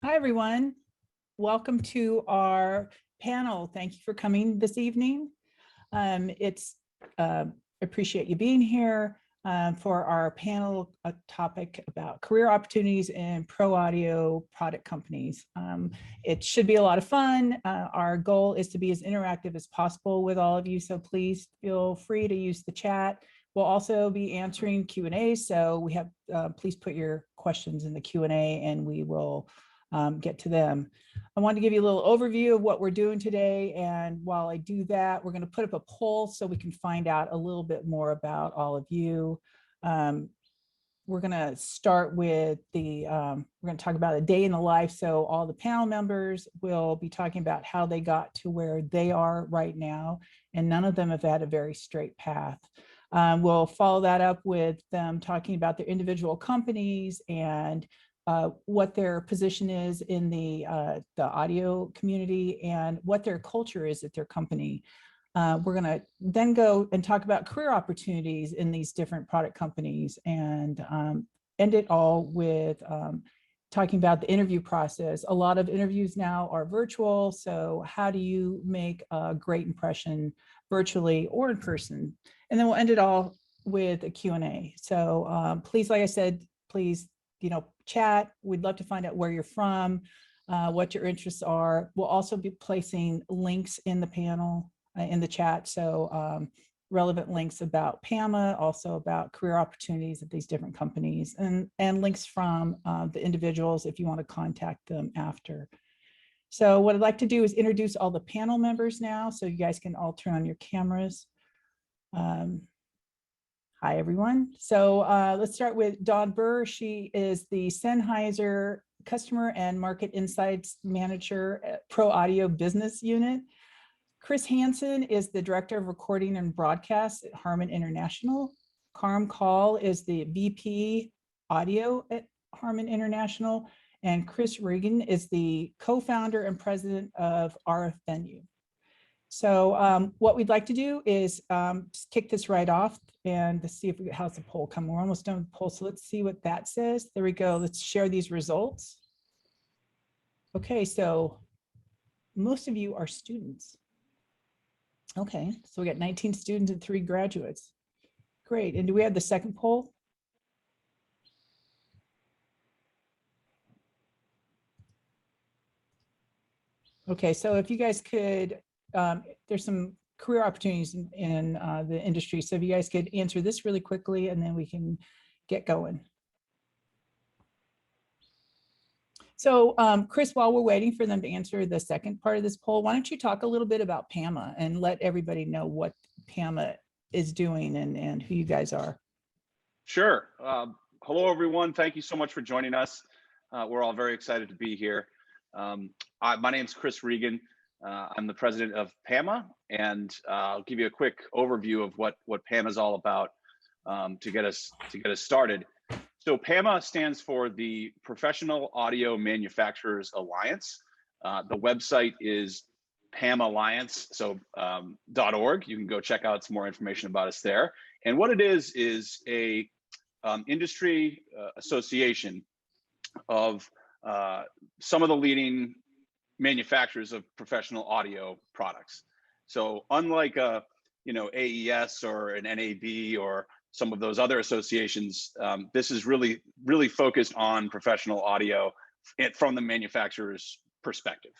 Hi, everyone. Welcome to our panel. Thank you for coming this evening. It's appreciate you being here for our panel topic about career opportunities in pro audio product companies. It should be a lot of fun. Our goal is to be as interactive as possible with all of you, so please feel free to use the chat. We'll also be answering Q&A, so we have please put your questions in the Q&A and we will get to them. I want to give you a little overview of what we're doing today. And while I do that, we're going to put up a poll so we can find out a little bit more about all of you. We're going to start with we're going to talk about a day in the life. So all the panel members will be talking about how they got to where they are right now. And none of them have had a very straight path. We'll follow that up with them talking about their individual companies and what their position is in the audio community and what their culture is at their company. We're going to then go and talk about career opportunities in these different product companies and end it all with talking about the interview process. A lot of interviews now are virtual, so how do you make a great impression virtually or in person? And then we'll end it all with a Q&A. So please, like I said, please, chat. We'd love to find out where you're from, what your interests are. We'll also be placing links in the panel, in the chat. So relevant links about PAMA, also about career opportunities at these different companies, and links from the individuals if you want to contact them after. So what I'd like to do is introduce all the panel members now, so you guys can all turn on your cameras. Hi, everyone. So let's start with Dawn Birr. She is the Sennheiser Customer and Market Insights Manager at Pro Audio Business Unit. Chris Hansen is the Director of Recording and Broadcast at HARMAN International. Kaul is the VP Audio at HARMAN International. And Chris Regan is the co-founder and president of RF Venue. So what we'd like to do is just kick this right off and see if how's the poll come. We're almost done with the poll, so let's see what that says. There we go. Let's share these results. Okay, so most of you are students. Okay, so we got 19 students and 3 graduates. Great. And do we have the second poll? Okay, so if you guys could, there's some career opportunities in the industry. So if you guys could answer this really quickly and then we can get going. So Chris, while we're waiting for them to answer the second part of this poll, why don't you talk a little bit about PAMA and let everybody know what PAMA is doing and who you guys are. Sure. Hello, everyone. Thank you so much for joining us. We're all very excited to be here. My name is Chris Regan. I'm the president of PAMA, and I'll give you a quick overview of what PAMA is all about to get us started. So PAMA stands for the Professional Audio Manufacturers Alliance. The website is PAMAlliance, so .org. You can go check out some more information about us there. And what it is a industry association of some of the leading manufacturers of professional audio products. So unlike a AES or an NAB or some of those other associations, this is really focused on professional audio from the manufacturer's perspective.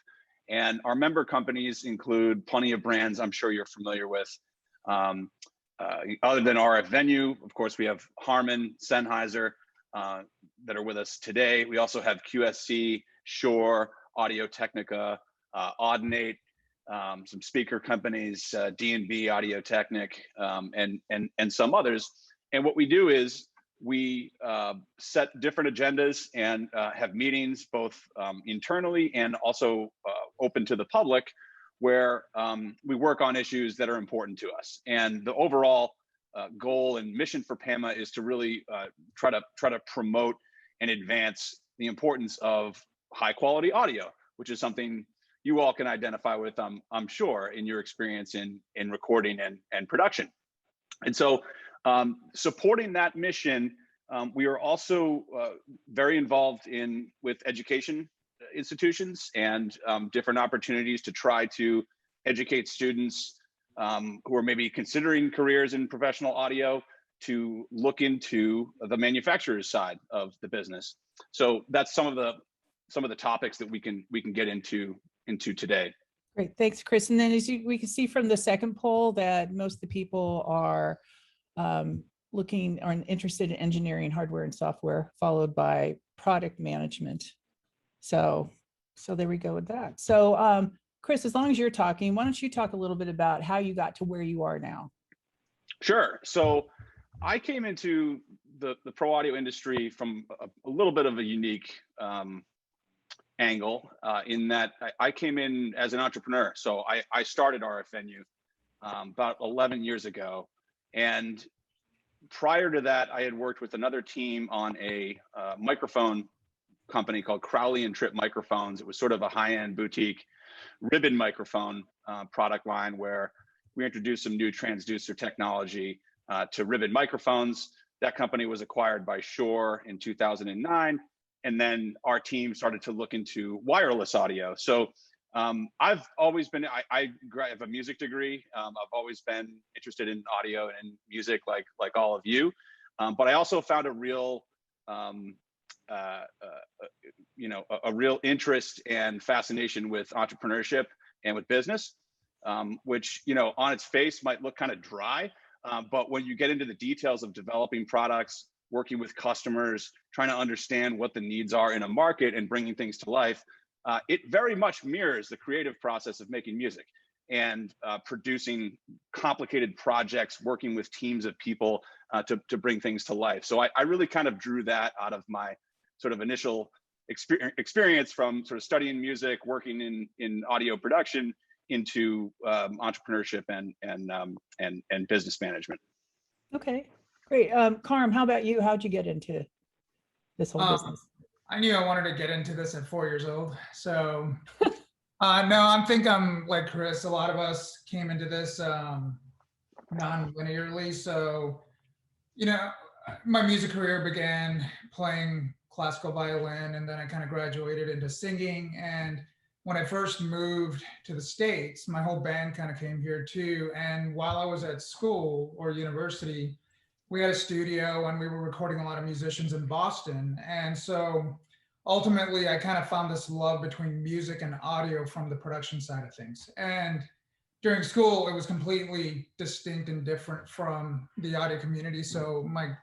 And our member companies include plenty of brands I'm sure you're familiar with. Other than RF Venue, of course, we have HARMAN, Sennheiser that are with us today. We also have QSC, Shure, Audio Technica, Audinate, some speaker companies, D&B, Audio Technic, and some others. And what we do is we set different agendas and have meetings both internally and also open to the public, where we work on issues that are important to us. And the overall goal and mission for PAMA is to really try to promote and advance the importance of high quality audio, which is something you all can identify with, I'm sure, in your experience in recording and production. And so supporting that mission, we are also very involved with education institutions and different opportunities to try to educate students who are maybe considering careers in professional audio to look into the manufacturer's side of the business. So that's some of the topics that we can get into today. Great, thanks, Chris. And then we can see from the second poll that most of the people are looking or interested in engineering, hardware and software, followed by product management. So there we go with that. So Chris, as long as you're talking, why don't you talk a little bit about how you got to where you are now? Sure. So I came into the pro audio industry from a little bit of a unique angle in that I came in as an entrepreneur. So I started RFNU about 11 years ago. And prior to that, I had worked with another team on a microphone company called Crowley and Tripp Microphones. It was sort of a high-end boutique ribbon microphone product line where we introduced some new transducer technology to ribbon microphones. That company was acquired by Shure in 2009. And then our team started to look into wireless audio. So I've always been, I have a music degree. I've always been interested in audio and music like all of you. But I also found a real, a real interest and fascination with entrepreneurship and with business, which, on its face might look kind of dry. But when you get into the details of developing products, working with customers, trying to understand what the needs are in a market and bringing things to life, it very much mirrors the creative process of making music and producing complicated projects, working with teams of people to bring things to life. So I really kind of drew that out of my sort of initial experience from sort of studying music, working in audio production, into entrepreneurship and business management. Okay, great. Karam, how about you? How'd you get into this whole business? I knew I wanted to get into this at 4 years old. So no, I think I'm like Chris. A lot of us came into this non-linearly. So, my music career began playing classical violin, and then I kind of graduated into singing. And when I first moved to the States, my whole band kind of came here too. And while I was at school or university, we had a studio and we were recording a lot of musicians in Boston. And so ultimately, I kind of found this love between music and audio from the production side of things. And during school, it was completely distinct and different from the audio community. So my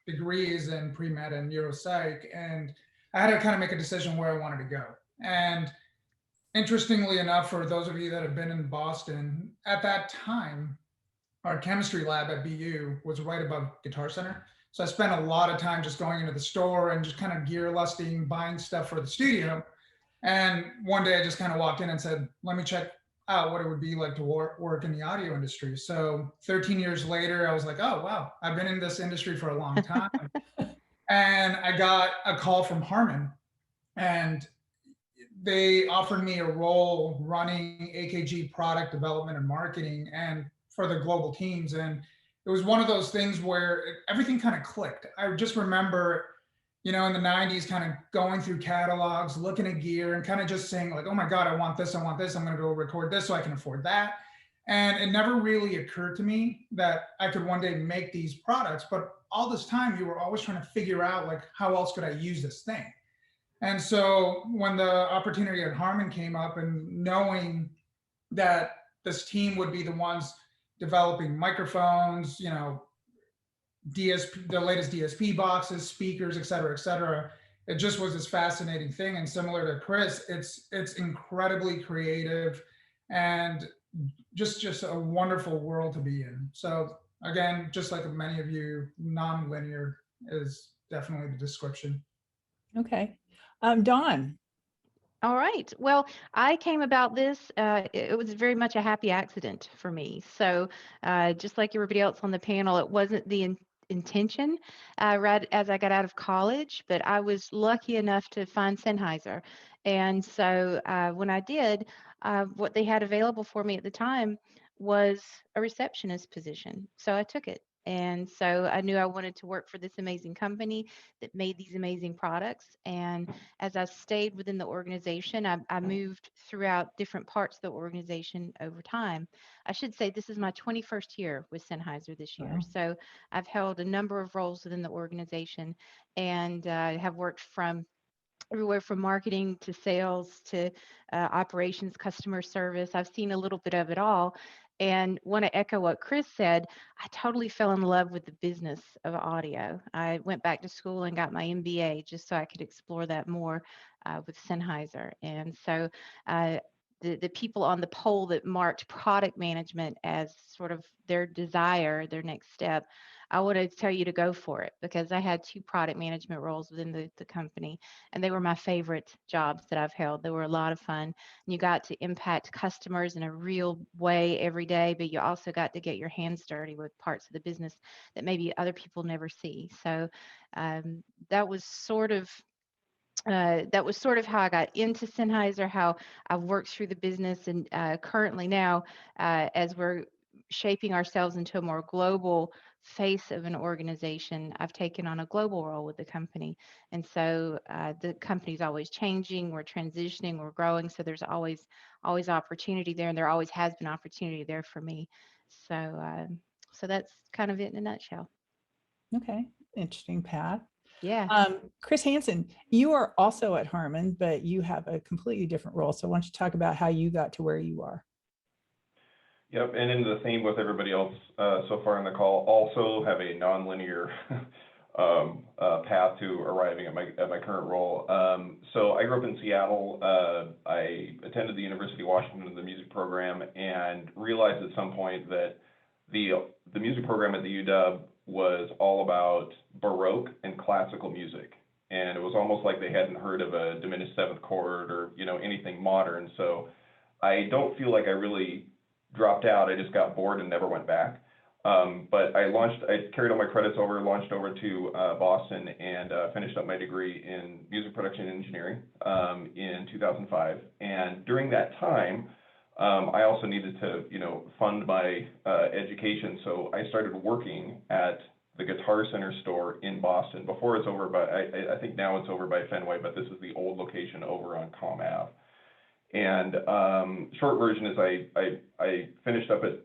degree is in pre-med and neuropsych, and I had to kind of make a decision where I wanted to go. And interestingly enough, for those of you that have been in Boston, at that time, our chemistry lab at BU was right above Guitar Center. So I spent a lot of time just going into the store and just kind of gear lusting, buying stuff for the studio. And one day I just kind of walked in and said, let me check out what it would be like to work in the audio industry. So 13 years later, I was like, oh, wow, I've been in this industry for a long time. And I got a call from HARMAN, and they offered me a role running AKG product development and marketing and for the global teams. And it was one of those things where everything kind of clicked. I just remember, in the 90s, kind of going through catalogs, looking at gear and kind of just saying like, oh my God, I want this. I'm going to go record this so I can afford that. And it never really occurred to me that I could one day make these products. But all this time, you were always trying to figure out like, how else could I use this thing? And so when the opportunity at HARMAN came up, and knowing that this team would be the ones developing microphones, DSP, the latest DSP boxes, speakers, et cetera, it just was this fascinating thing. And similar to Chris, it's incredibly creative and just a wonderful world to be in. So again, just like many of you, non-linear is definitely the description. Okay. Dunn. All right. Well, I came about this, it was very much a happy accident for me. So just like everybody else on the panel, it wasn't the intention right as I got out of college, but I was lucky enough to find Sennheiser. And so when I did, what they had available for me at the time was a receptionist position. So I took it. And so I knew I wanted to work for this amazing company that made these amazing products. And as I stayed within the organization, I moved throughout different parts of the organization over time. I should say this is my 21st year with Sennheiser this year. Wow. So I've held a number of roles within the organization and have worked from everywhere from marketing to sales to operations, customer service. I've seen a little bit of it all. And want to echo what Chris said, I totally fell in love with the business of audio. I went back to school and got my MBA just so I could explore that more with Sennheiser. And so the people on the poll that marked product management as sort of their desire, their next step, I want to tell you to go for it because I had 2 product management roles within the company, and they were my favorite jobs that I've held. They were a lot of fun. And you got to impact customers in a real way every day, but you also got to get your hands dirty with parts of the business that maybe other people never see. So that was sort of how I got into Sennheiser, how I've worked through the business, and currently now, as we're shaping ourselves into a more global face of an organization, I've taken on a global role with the company. And so the company's always changing, we're transitioning, we're growing. So there's always opportunity there, and there always has been opportunity there for me. So that's kind of it in a nutshell. Okay, interesting path. Yeah. Chris Hansen, you are also at HARMAN, but you have a completely different role. So why don't you talk about how you got to where you are? Yep, and in the theme with everybody else so far in the call, also have a nonlinear path to arriving at my current role. So I grew up in Seattle. I attended the University of Washington, the music program, and realized at some point that the music program at the UW was all about Baroque and classical music. And it was almost like they hadn't heard of a diminished seventh chord or, anything modern. So I don't feel like I really dropped out. I just got bored and never went back. But I carried all my credits over, launched over to Boston, and finished up my degree in music production engineering in 2005. And during that time, I also needed to, fund my education. So I started working at the Guitar Center store in Boston. Before it's over by, I think now it's over by Fenway, but this is the old location over on Com Ave. And short version is I finished up at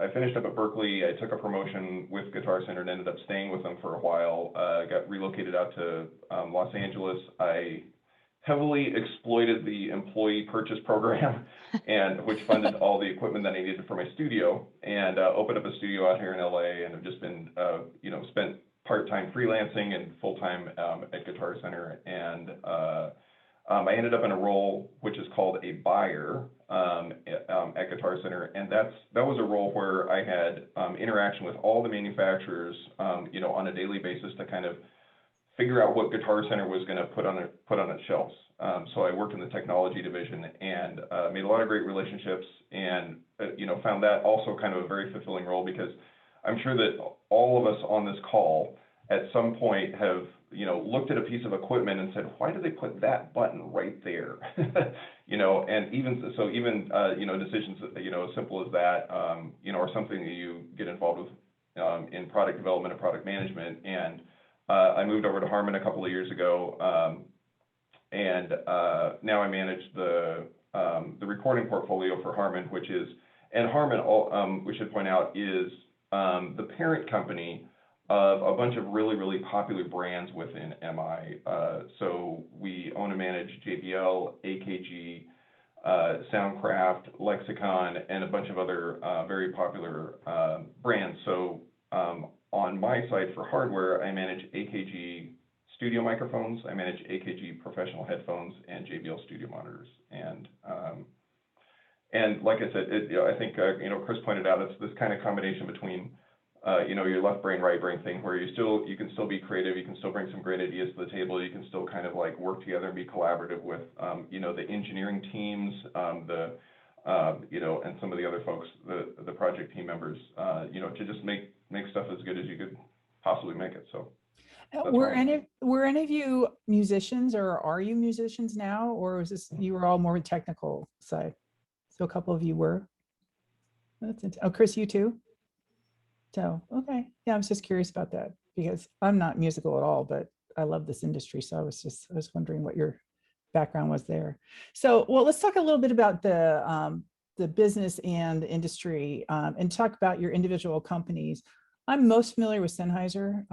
Berklee. I took a promotion with Guitar Center and ended up staying with them for a while. Got relocated out to Los Angeles. I heavily exploited the employee purchase program, and which funded all the equipment that I needed for my studio, and opened up a studio out here in LA, and have just been spent part-time freelancing and full-time at Guitar Center. And I ended up in a role which is called a buyer at Guitar Center, and that was a role where I had interaction with all the manufacturers, on a daily basis to kind of figure out what Guitar Center was going to put on its shelves. So I worked in the technology division and made a lot of great relationships, and found that also kind of a very fulfilling role, because I'm sure that all of us on this call at some point have looked at a piece of equipment and said, why do they put that button right there? And even decisions as simple as that, or something that you get involved with in product development and product management. And I moved over to HARMAN a couple of years ago, and now I manage the recording portfolio for HARMAN, which is, and HARMAN, we should point out, is the parent company of a bunch of really, really popular brands within MI. So we own and manage JBL, AKG, Soundcraft, Lexicon, and a bunch of other very popular brands. So on my side for hardware, I manage AKG studio microphones, I manage AKG professional headphones, and JBL studio monitors. And like I said, I think Chris pointed out, it's this kind of combination between your left brain, right brain thing, where you can still be creative, you can still bring some great ideas to the table, you can still kind of like work together and be collaborative with the engineering teams, and some of the other folks, the project team members, to just make stuff as good as you could possibly make it. So were any of you musicians, or are you musicians now, or was this, you were all more technical side? So a couple of you were. Oh, Chris, you too? So, okay. Yeah, I was just curious about that because I'm not musical at all, but I love this industry. So I was wondering what your background was there. So, well, let's talk a little bit about the business and the industry and talk about your individual companies. I'm most familiar with Sennheiser,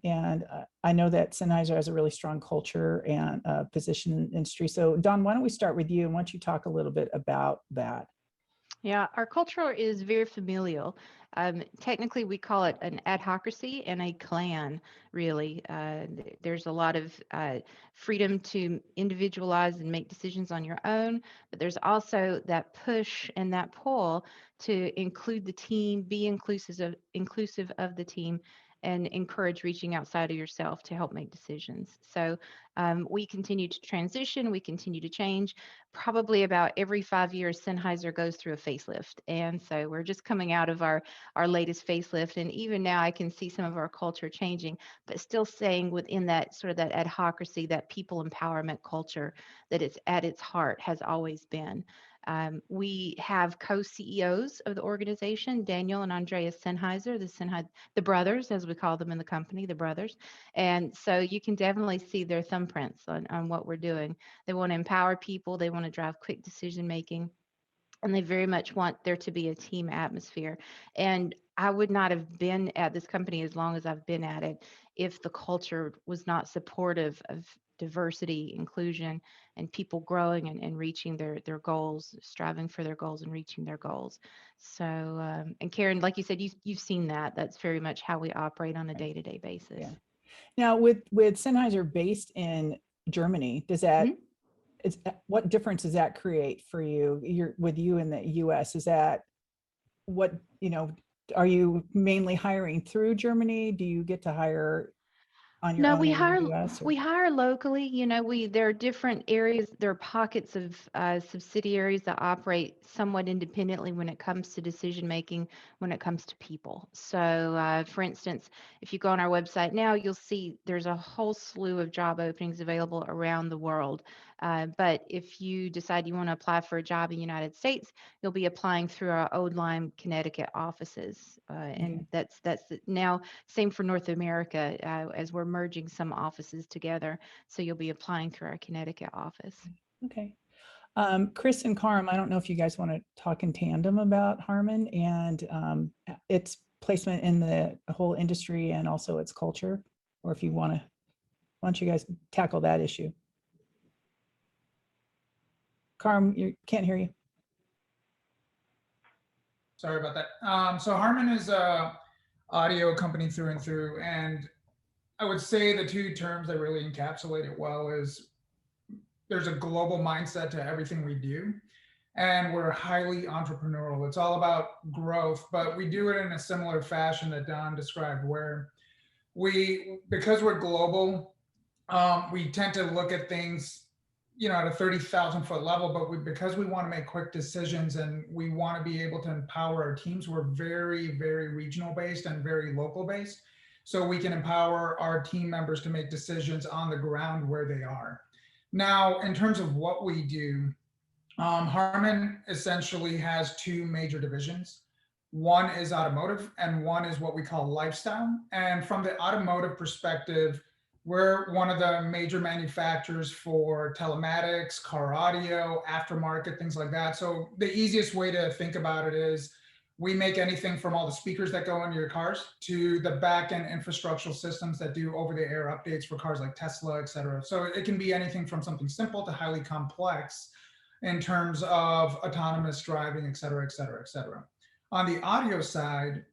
and I know that Sennheiser has a really strong culture and position in the industry. So, Don, why don't we start with you and why don't you talk a little bit about that? Yeah, our culture is very familial. Technically, we call it an adhocracy and a clan, really. There's a lot of freedom to individualize and make decisions on your own, but there's also that push and that pull to include the team, be inclusive of the team, and encourage reaching outside of yourself to help make decisions. So we continue to transition, we continue to change. Probably about every 5 years, Sennheiser goes through a facelift. And so we're just coming out of our latest facelift. And even now I can see some of our culture changing, but still staying within that sort of that adhocracy, that people empowerment culture that it's at its heart has always been. We have co-CEOs of the organization, Daniel and Andreas Sennheiser, the brothers, as we call them in the company, the brothers. And so you can definitely see their thumbprints on what we're doing. They want to empower people. They want to drive quick decision making. And they very much want there to be a team atmosphere. And I would not have been at this company as long as I've been at it if the culture was not supportive of diversity, inclusion, and people growing and reaching their goals, striving for their goals and reaching their goals. So, and Karen, like you said, you've seen that. That's very much how we operate on a day-to-day basis. Yeah. Now, with Sennheiser based in Germany, does that what difference does that create for you? You're with you in the U.S. Is that what are you mainly hiring through Germany? Do you get to hire on your No, own in the US? we hire locally. There are different areas. There are pockets of subsidiaries that operate somewhat independently when it comes to decision making, when it comes to people. So, for instance, if you go on our website now, you'll see there's a whole slew of job openings available around the world. But if you decide you want to apply for a job in the United States, you'll be applying through our Old Lyme, Connecticut offices, and that's now same for North America, as we're merging some offices together. So you'll be applying through our Connecticut office. Okay. Chris and Karam, I don't know if you guys want to talk in tandem about HARMAN and its placement in the whole industry and also its culture, or if you want to, why don't you guys tackle that issue? Karam, you can't hear you. Sorry about that. So HARMAN is a audio company through and through, and I would say the two terms that really encapsulate it well is there's a global mindset to everything we do, and we're highly entrepreneurial. It's all about growth, but we do it in a similar fashion that Don described, where because we're global, we tend to look at things at a 30,000 foot level, but because we want to make quick decisions and we want to be able to empower our teams, we're very, very regional based and very local based. So we can empower our team members to make decisions on the ground where they are. Now, in terms of what we do, HARMAN essentially has two major divisions. One is automotive and one is what we call lifestyle. And from the automotive perspective, we're one of the major manufacturers for telematics, car audio, aftermarket, things like that. So the easiest way to think about it is we make anything from all the speakers that go into your cars to the back-end infrastructural systems that do over-the-air updates for cars like Tesla, et cetera. So it can be anything from something simple to highly complex in terms of autonomous driving, et cetera, et cetera, et cetera. On the audio side,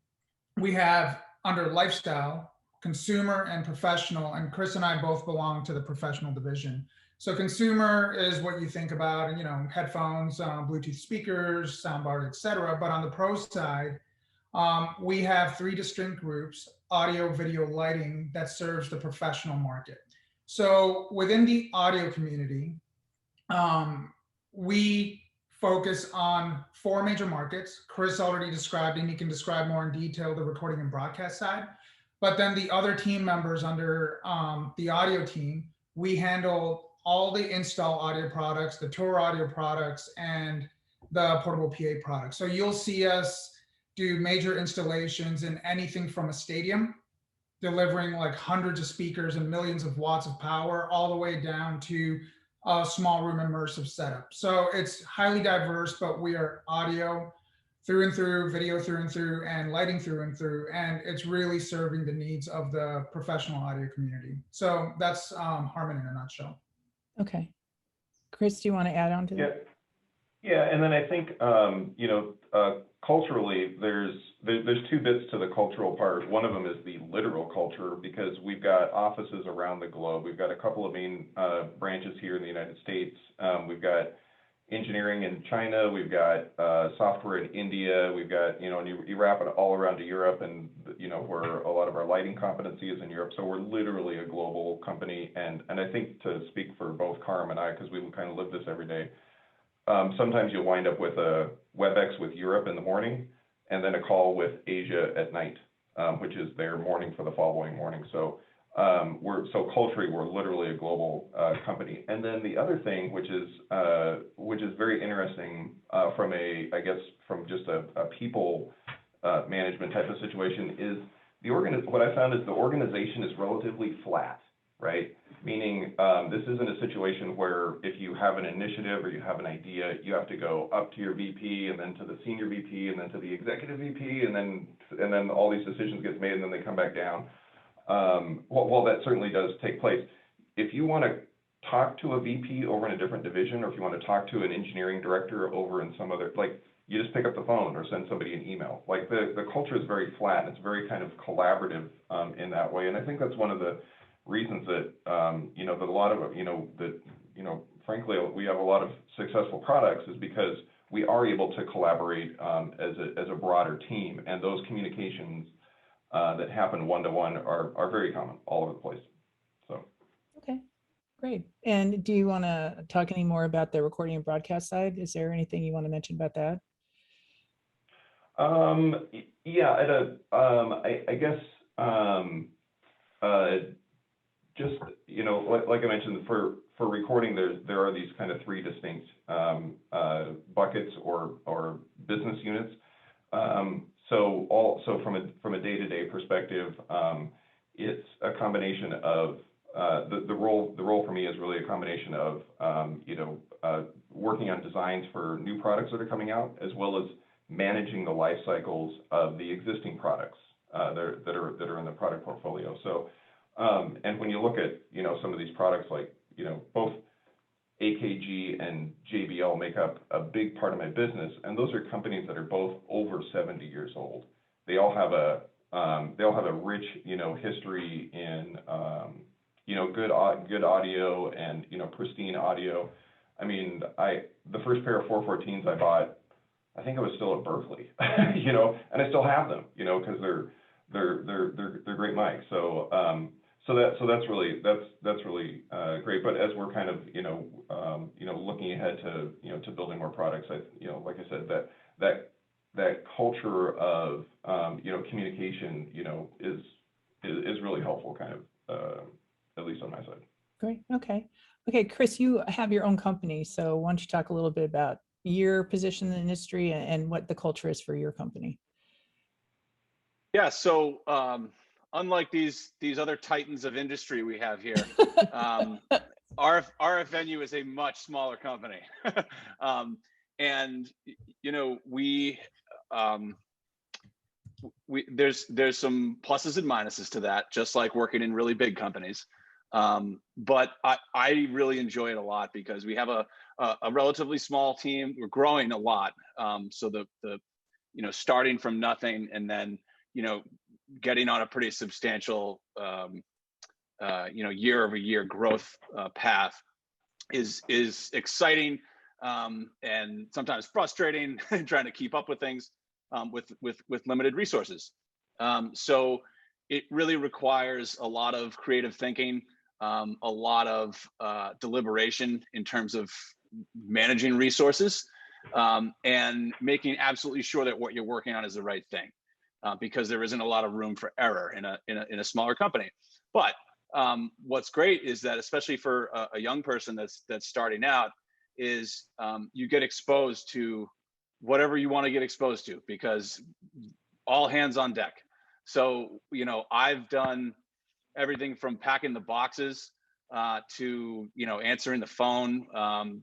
we have under lifestyle, consumer and professional, and Chris and I both belong to the professional division. So consumer is what you think about, headphones, Bluetooth speakers, soundbars, et cetera. But on the pro side, we have three distinct groups: audio, video, lighting, that serves the professional market. So within the audio community, we focus on four major markets. Chris already described, and he can describe more in detail, the recording and broadcast side. But then the other team members under the audio team, we handle all the install audio products, the tour audio products, and the portable PA products. So you'll see us do major installations in anything from a stadium, delivering like hundreds of speakers and millions of watts of power, all the way down to a small room immersive setup. So it's highly diverse, but we are audio through and through, video through and through, and lighting through and through. And it's really serving the needs of the professional audio community. So that's HARMAN in a nutshell. Okay. Chris, do you want to add on to that? Yeah, and then I think culturally, there's two bits to the cultural part. One of them is the literal culture, because we've got offices around the globe. We've got a couple of main branches here in the United States. We've got engineering in China. We've got software in India. We've got, and you wrap it all around to Europe, and where a lot of our lighting competency is in Europe. So we're literally a global company. And I think, to speak for both Karam and I, because we kind of live this every day, sometimes you'll wind up with a WebEx with Europe in the morning, and then a call with Asia at night, which is their morning for the following morning. So culturally, we're literally a global company. And then the other thing, which is very interesting from just a people management type of situation, is what I found is the organization is relatively flat, right? Meaning this isn't a situation where if you have an initiative or you have an idea, you have to go up to your VP and then to the senior VP and then to the executive VP, and then all these decisions get made and then they come back down. Well, that certainly does take place. If you want to talk to a VP over in a different division, or if you want to talk to an engineering director over in some other, you just pick up the phone or send somebody an email. The culture is very flat, and it's very kind of collaborative in that way. And I think that's one of the reasons that that a lot of frankly, we have a lot of successful products, is because we are able to collaborate as a broader team, and those communications that happen one-to-one are very common all over the place. So. Okay. Great. And do you want to talk any more about the recording and broadcast side? Is there anything you want to mention about that? Yeah, I guess just like I mentioned, for recording, there are these kind of three distinct buckets or business units. So from a day-to-day perspective, it's a combination of the role for me is really a combination of working on designs for new products that are coming out, as well as managing the life cycles of the existing products that are in the product portfolio. So and when you look at some of these products, like both AKG and JBL make up a big part of my business, and those are companies that are both over 70 years old. They all have a rich history in good audio and pristine audio. I mean, the first pair of 414s I bought, I think I was still at Berklee, and I still have them, because they're great mics. So that's really great. But as we're kind of looking ahead to building more products, like I said, that culture of communication is really helpful, kind of at least on my side. Great. Okay, Chris, you have your own company, so why don't you talk a little bit about your position in the industry and what the culture is for your company? Yeah. So unlike these other titans of industry we have here, RF Venue is a much smaller company. And there's some pluses and minuses to that, just like working in really big companies. But I really enjoy it a lot, because we have a relatively small team. We're growing a lot. So the starting from nothing and then getting on a pretty substantial year-over-year growth path is exciting, and sometimes frustrating trying to keep up with things with limited resources. So it really requires a lot of creative thinking, a lot of deliberation in terms of managing resources, and making absolutely sure that what you're working on is the right thing. Because there isn't a lot of room for error in a smaller company. But what's great is that, especially for a young person that's starting out, is you get exposed to whatever you want to get exposed to, because all hands on deck. So, I've done everything from packing the boxes to, answering the phone,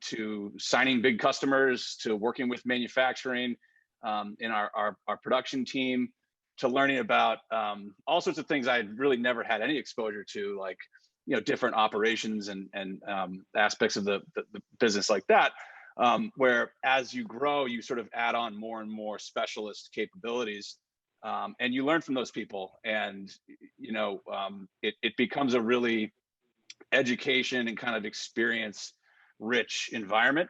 to signing big customers, to working with manufacturing in our production team, to learning about all sorts of things I really never had any exposure to, like, different operations and aspects of the business like that, where as you grow, you sort of add on more and more specialist capabilities. And you learn from those people, and it becomes a really education and kind of experience rich environment.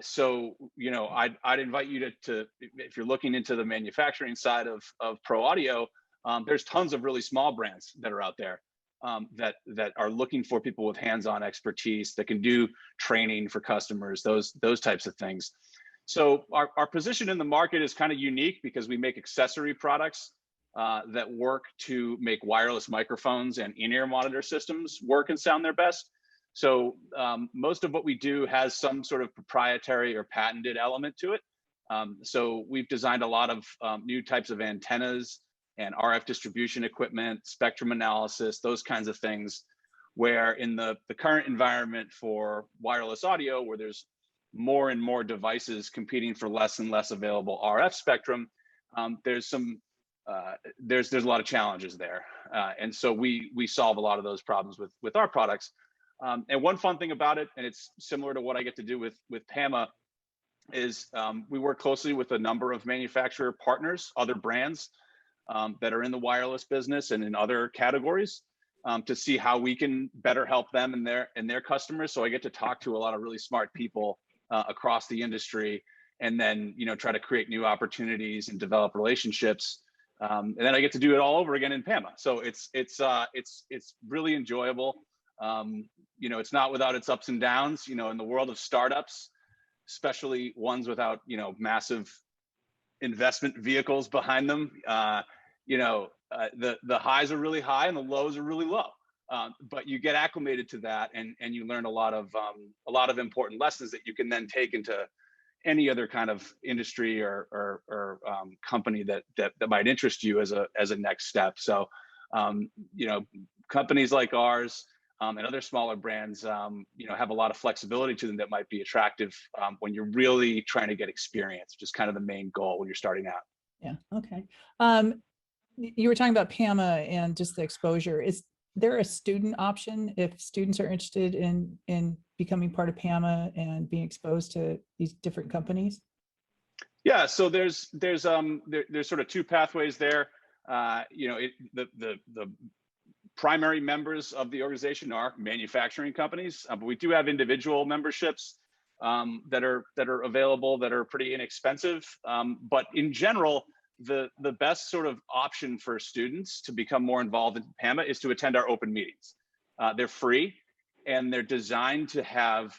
So I'd invite you to, if you're looking into the manufacturing side of pro audio, there's tons of really small brands that are out there that are looking for people with hands-on expertise that can do training for customers, those types of things. So our position in the market is kind of unique because we make accessory products that work to make wireless microphones and in-ear monitor systems work and sound their best. So most of what we do has some sort of proprietary or patented element to it. So we've designed a lot of new types of antennas and RF distribution equipment, spectrum analysis, those kinds of things, where in the current environment for wireless audio, where there's more and more devices competing for less and less available RF spectrum, there's a lot of challenges there, and so we solve a lot of those problems with our products. And one fun thing about it, and it's similar to what I get to do with PAMA, is we work closely with a number of manufacturer partners, other brands that are in the wireless business and in other categories, to see how we can better help them and their customers. So I get to talk to a lot of really smart people across the industry, and then try to create new opportunities and develop relationships, and then I get to do it all over again in PAMA. So it's really enjoyable. It's not without its ups and downs. In the world of startups, especially ones without massive investment vehicles behind them, the highs are really high and the lows are really low. But you get acclimated to that, and you learn a lot of important lessons that you can then take into any other kind of industry or company that might interest you as a next step. So companies like ours and other smaller brands have a lot of flexibility to them that might be attractive when you're really trying to get experience, which is kind of the main goal when you're starting out. Yeah. Okay. You were talking about PAMA and just the exposure. Is there a student option if students are interested in becoming part of PAMA and being exposed to these different companies? Yeah. So there's sort of two pathways there. The primary members of the organization are manufacturing companies, but we do have individual memberships that are available that are pretty inexpensive. But in general, the best sort of option for students to become more involved in PAMA is to attend our open meetings. They're free, and they're designed to have,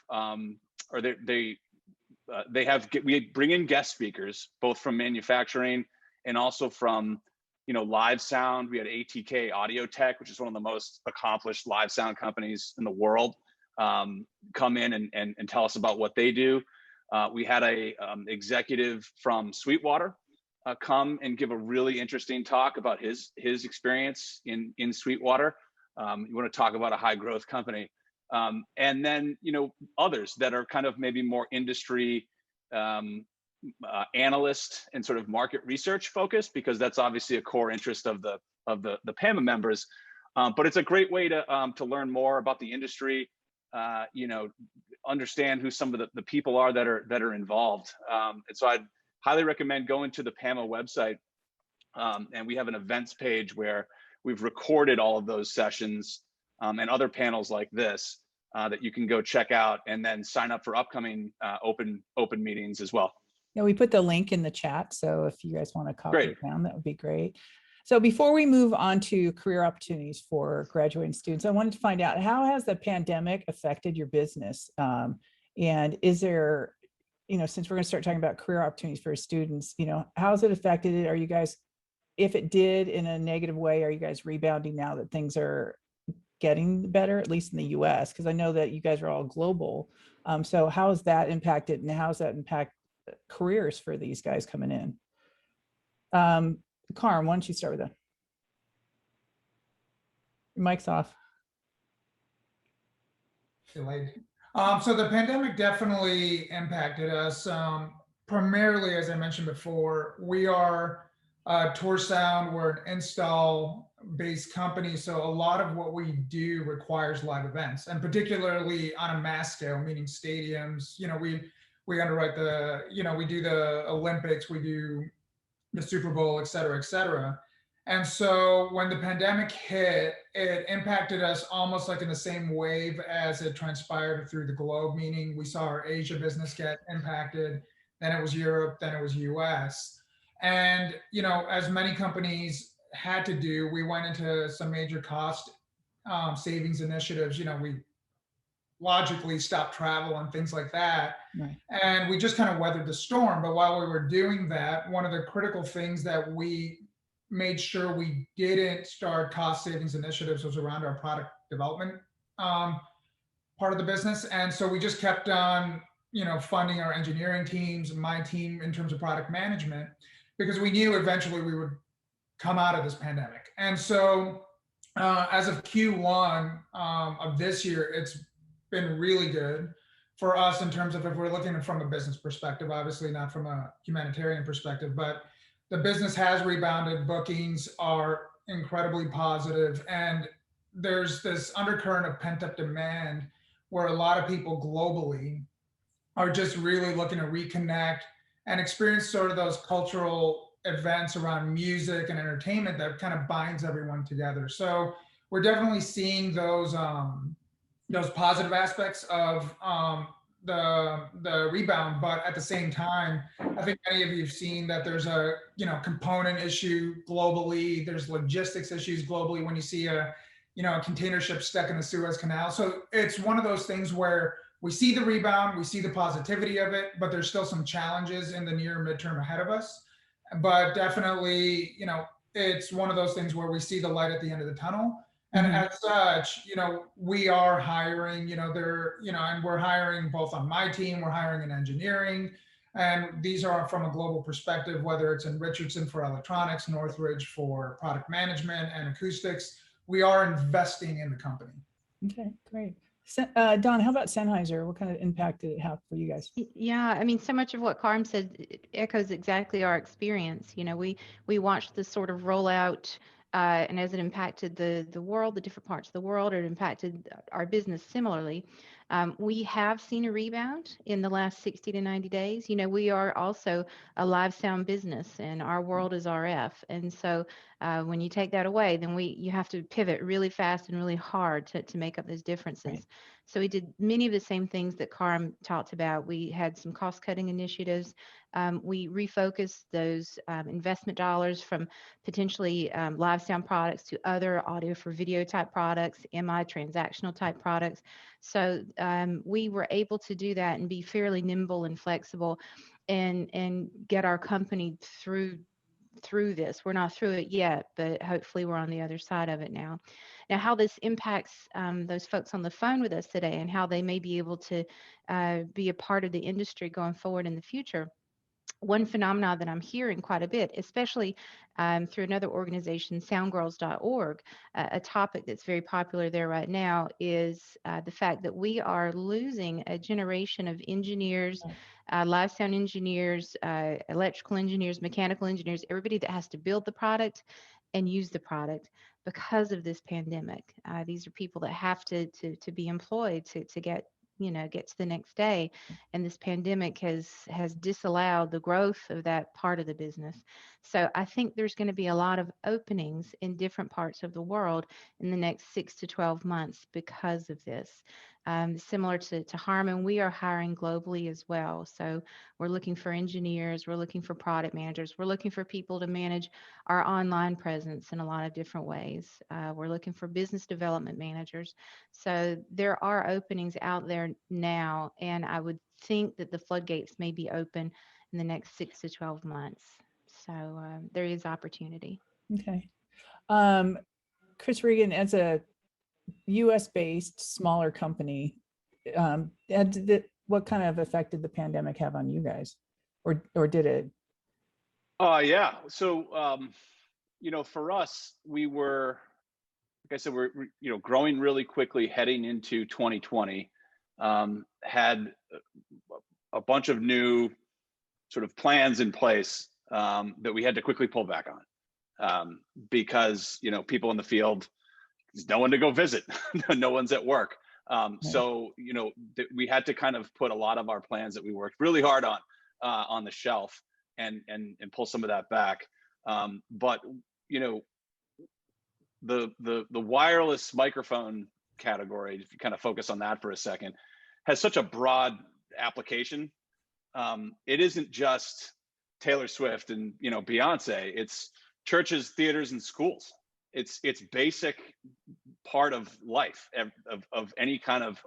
we bring in guest speakers, both from manufacturing and also from live sound. We had ATK Audio Tech, which is one of the most accomplished live sound companies in the world, come in and tell us about what they do. We had a executive from Sweetwater come and give a really interesting talk about his experience in Sweetwater. You want to talk about a high growth company. And then, others that are kind of maybe more industry analyst and sort of market research focused, because that's obviously a core interest of the PAMA members. But it's a great way to learn more about the industry, understand who some of the people are that are involved. And so I'd highly recommend going to the PAMA website. And we have an events page where we've recorded all of those sessions and other panels like this that you can go check out, and then sign up for upcoming open meetings as well. Yeah, we put the link in the chat, so if you guys want to copy Great. it down, that would be great. So before we move on to career opportunities for graduating students, I wanted to find out, how has the pandemic affected your business? And is there, since we're going to start talking about career opportunities for students, how has it affected it? Are you guys, if it did in a negative way, are you guys rebounding now that things are getting better, at least in the US? Because I know that you guys are all global. So how has that impacted, and how has that careers for these guys coming in. Karam, why don't you start with that? Your mic's off. Delayed. So the pandemic definitely impacted us. Primarily, as I mentioned before, we are Tour Sound. We're an install-based company, so a lot of what we do requires live events, and particularly on a mass scale, meaning stadiums. You know, we underwrite the, you know, we do the Olympics, we do the Super Bowl, et cetera, et cetera. And so when the pandemic hit, it impacted us almost like in the same wave as it transpired through the globe, meaning we saw our Asia business get impacted, then it was Europe, then it was US. And, you know, as many companies had to do, we went into some major cost savings initiatives. You know, we logically stopped travel and things like that. Right. And we just kind of weathered the storm. But while we were doing that, one of the critical things that we made sure we didn't start cost savings initiatives was around our product development part of the business. And so we just kept on, you know, funding our engineering teams, my team in terms of product management, because we knew eventually we would come out of this pandemic. And so as of Q1 of this year, it's been really good for us in terms of, if we're looking from a business perspective, obviously not from a humanitarian perspective, but the business has rebounded. Bookings are incredibly positive, and there's this undercurrent of pent-up demand where a lot of people globally are just really looking to reconnect and experience sort of those cultural events around music and entertainment that kind of binds everyone together. So we're definitely seeing those positive aspects of the rebound, but at the same time, I think many of you have seen that there's a, you know, component issue globally. There's logistics issues globally when you see a, you know, a container ship stuck in the Suez Canal. So it's one of those things where we see the rebound, we see the positivity of it, but there's still some challenges in the near midterm ahead of us. But definitely, you know, it's one of those things where we see the light at the end of the tunnel. And as such, you know, we are hiring, you know, and we're hiring both on my team, we're hiring in engineering, and these are from a global perspective, whether it's in Richardson for electronics, Northridge for product management and acoustics. We are investing in the company. Okay, great. Dunn, how about Sennheiser? What kind of impact did it have for you guys? Yeah, I mean, so much of what Karam said echoes exactly our experience. You know, we watched this sort of rollout, and as it impacted the world, the different parts of the world, it impacted our business similarly. We have seen a rebound in the last 60 to 90 days. You know, we are also a live sound business, and our world is RF. And so when you take that away, then you have to pivot really fast and really hard to make up those differences. Right. So we did many of the same things that Karam talked about. We had some cost-cutting initiatives. We refocused those investment dollars from potentially live sound products to other audio for video type products, MI transactional type products. So we were able to do that and be fairly nimble and flexible and get our company through this. We're not through it yet, but hopefully we're on the other side of it now. Now, how this impacts those folks on the phone with us today and how they may be able to be a part of the industry going forward in the future. One phenomenon that I'm hearing quite a bit, especially through another organization, soundgirls.org, a topic that's very popular there right now is the fact that we are losing a generation of engineers, live sound engineers, electrical engineers, mechanical engineers, everybody that has to build the product and use the product because of this pandemic. These are people that have to be employed to get to the next day. And this pandemic has disallowed the growth of that part of the business. So I think there's going to be a lot of openings in different parts of the world in the next 6 to 12 months because of this. Similar to HARMAN, we are hiring globally as well. So we're looking for engineers, we're looking for product managers, we're looking for people to manage our online presence in a lot of different ways. We're looking for business development managers. So there are openings out there now, and I would think that the floodgates may be open in the next 6 to 12 months. So there is opportunity. Okay. Chris Regan, as a US-based smaller company, what kind of effect did the pandemic have on you guys? or did it? Yeah. So, for us, we were, like I said, we're growing really quickly heading into 2020. Had a bunch of new sort of plans in place that we had to quickly pull back on because people in the field, there's no one to go visit, no one's at work. So we had to kind of put a lot of our plans that we worked really hard on the shelf and pull some of that back. But the wireless microphone category, if you kind of focus on that for a second, has such a broad application. It isn't just Taylor Swift and Beyonce. It's churches, theaters, and schools. It's basic part of life of any kind of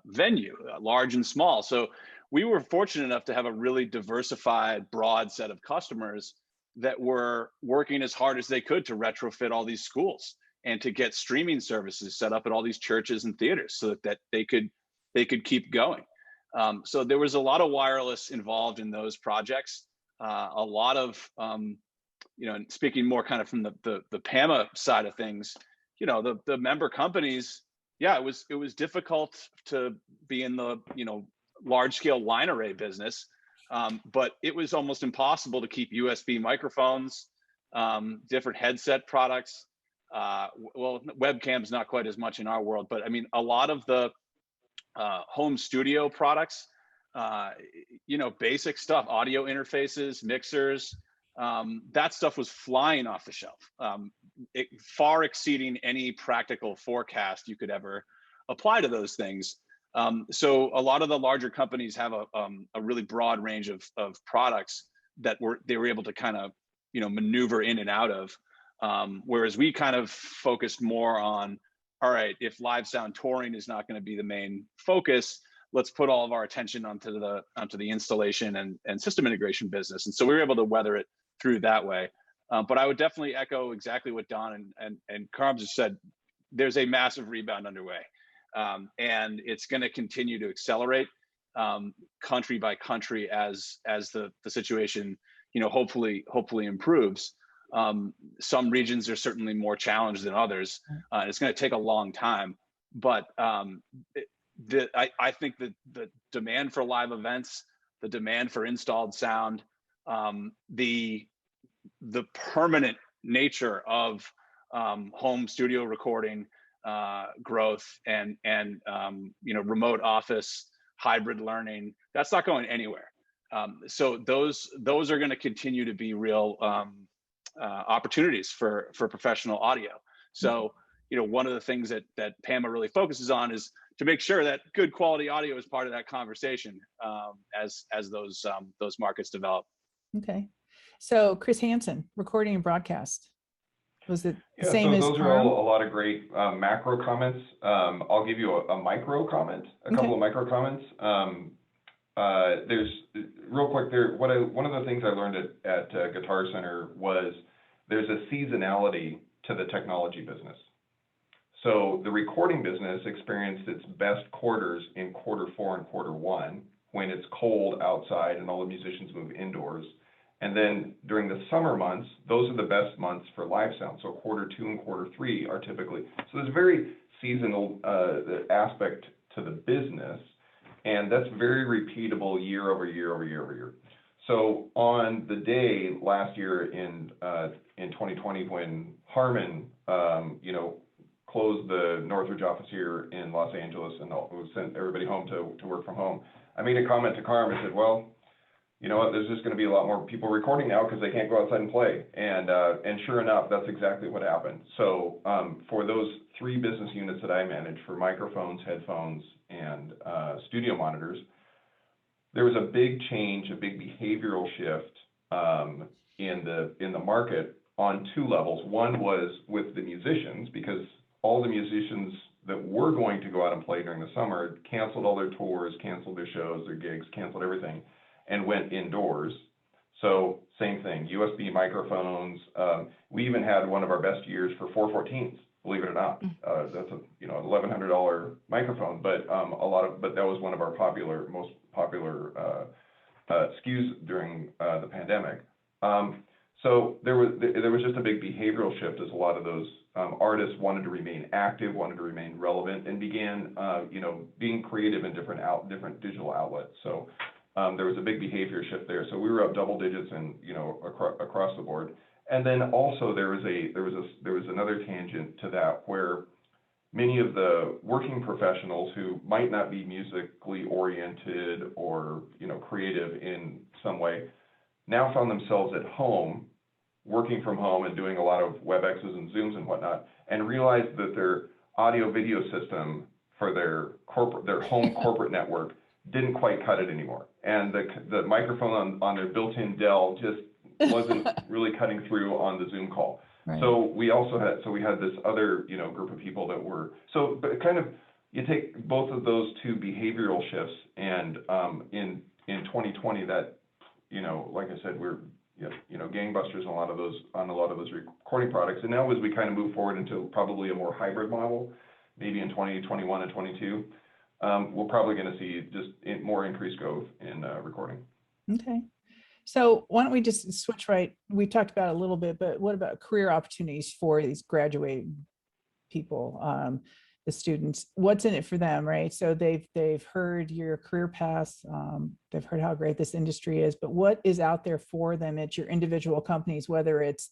venue, large and small. So we were fortunate enough to have a really diversified, broad set of customers that were working as hard as they could to retrofit all these schools and to get streaming services set up at all these churches and theaters so that they could keep going. So there was a lot of wireless involved in those projects. A lot of speaking more kind of from the PAMA side of things, the member companies, it was difficult to be in the large scale line array business, but it was almost impossible to keep USB microphones, different headset products. Well, webcams not quite as much in our world, but I mean a lot of the home studio products, basic stuff, audio interfaces, mixers. That stuff was flying off the shelf, far exceeding any practical forecast you could ever apply to those things. So a lot of the larger companies have a really broad range of products that they were able to kind of maneuver in and out of, whereas we kind of focused more on, all right, if live sound touring is not going to be the main focus, let's put all of our attention onto the installation and system integration business. And so we were able to weather it through that way. But I would definitely echo exactly what Don and Karam just said. There's a massive rebound underway, and it's going to continue to accelerate country by country as the situation hopefully improves. Some regions are certainly more challenged than others. It's going to take a long time, but I think that the demand for live events, the demand for installed sound, the permanent nature of home studio recording growth and remote office hybrid learning, that's not going anywhere. So those are going to continue to be real opportunities for professional audio. So one of the things that PAMA really focuses on is to make sure that good quality audio is part of that conversation as those markets develop. Okay, so Chris Hansen, recording and broadcast. Was it the same so as those Karam? are all a lot of great macro comments. I'll give you a micro comment, couple of micro comments. There's real quick there. One of the things I learned at Guitar Center was there's a seasonality to the technology business. So the recording business experienced its best quarters in Q4 and Q1 when it's cold outside and all the musicians move indoors. And then during the summer months, those are the best months for live sound. So Q2 and Q3 are typically, so there's a very seasonal aspect to the business, and that's very repeatable year over year over year over year. So on the day last year in 2020 when HARMAN, closed the Northridge office here in Los Angeles and sent everybody home to work from home, I made a comment to Karam. I said, well, you know what, there's just going to be a lot more people recording now because they can't go outside and play. And sure enough, that's exactly what happened. So for those 3 business units that I manage, for microphones, headphones, and studio monitors, there was a big change, a big behavioral shift in the market on 2 levels. One was with the musicians, because all the musicians that were going to go out and play during the summer canceled all their tours, canceled their shows, their gigs, canceled everything, and went indoors. So same thing, USB microphones. We even had one of our best years for 414s, believe it or not. That's a $1,100 microphone, but but that was one of our most popular SKUs during the pandemic. So there was just a big behavioral shift as a lot of those artists wanted to remain active, wanted to remain relevant, and began, being creative in different digital outlets. So there was a big behavior shift there. So we were up double digits and across the board. And then also there was another tangent to that where many of the working professionals who might not be musically oriented or creative in some way now found themselves at home, working from home and doing a lot of WebExes and Zooms and whatnot, and realized that their audio video system for their home corporate network didn't quite cut it anymore, and the microphone on their built-in Dell just wasn't really cutting through on the Zoom call. Right. So we had this other group of people that were but kind of you take both of those two behavioral shifts, and in 2020 that like I said, we're gangbusters on a lot of those recording products, and now as we kind of move forward into probably a more hybrid model, maybe in 2021 and 22, we're probably going to see just more increased growth in recording. Okay. So why don't we just switch right? We talked about it a little bit, but what about career opportunities for these graduating people, the students? What's in it for them, right? So they've heard your career paths, they've heard how great this industry is, but what is out there for them at your individual companies, whether it's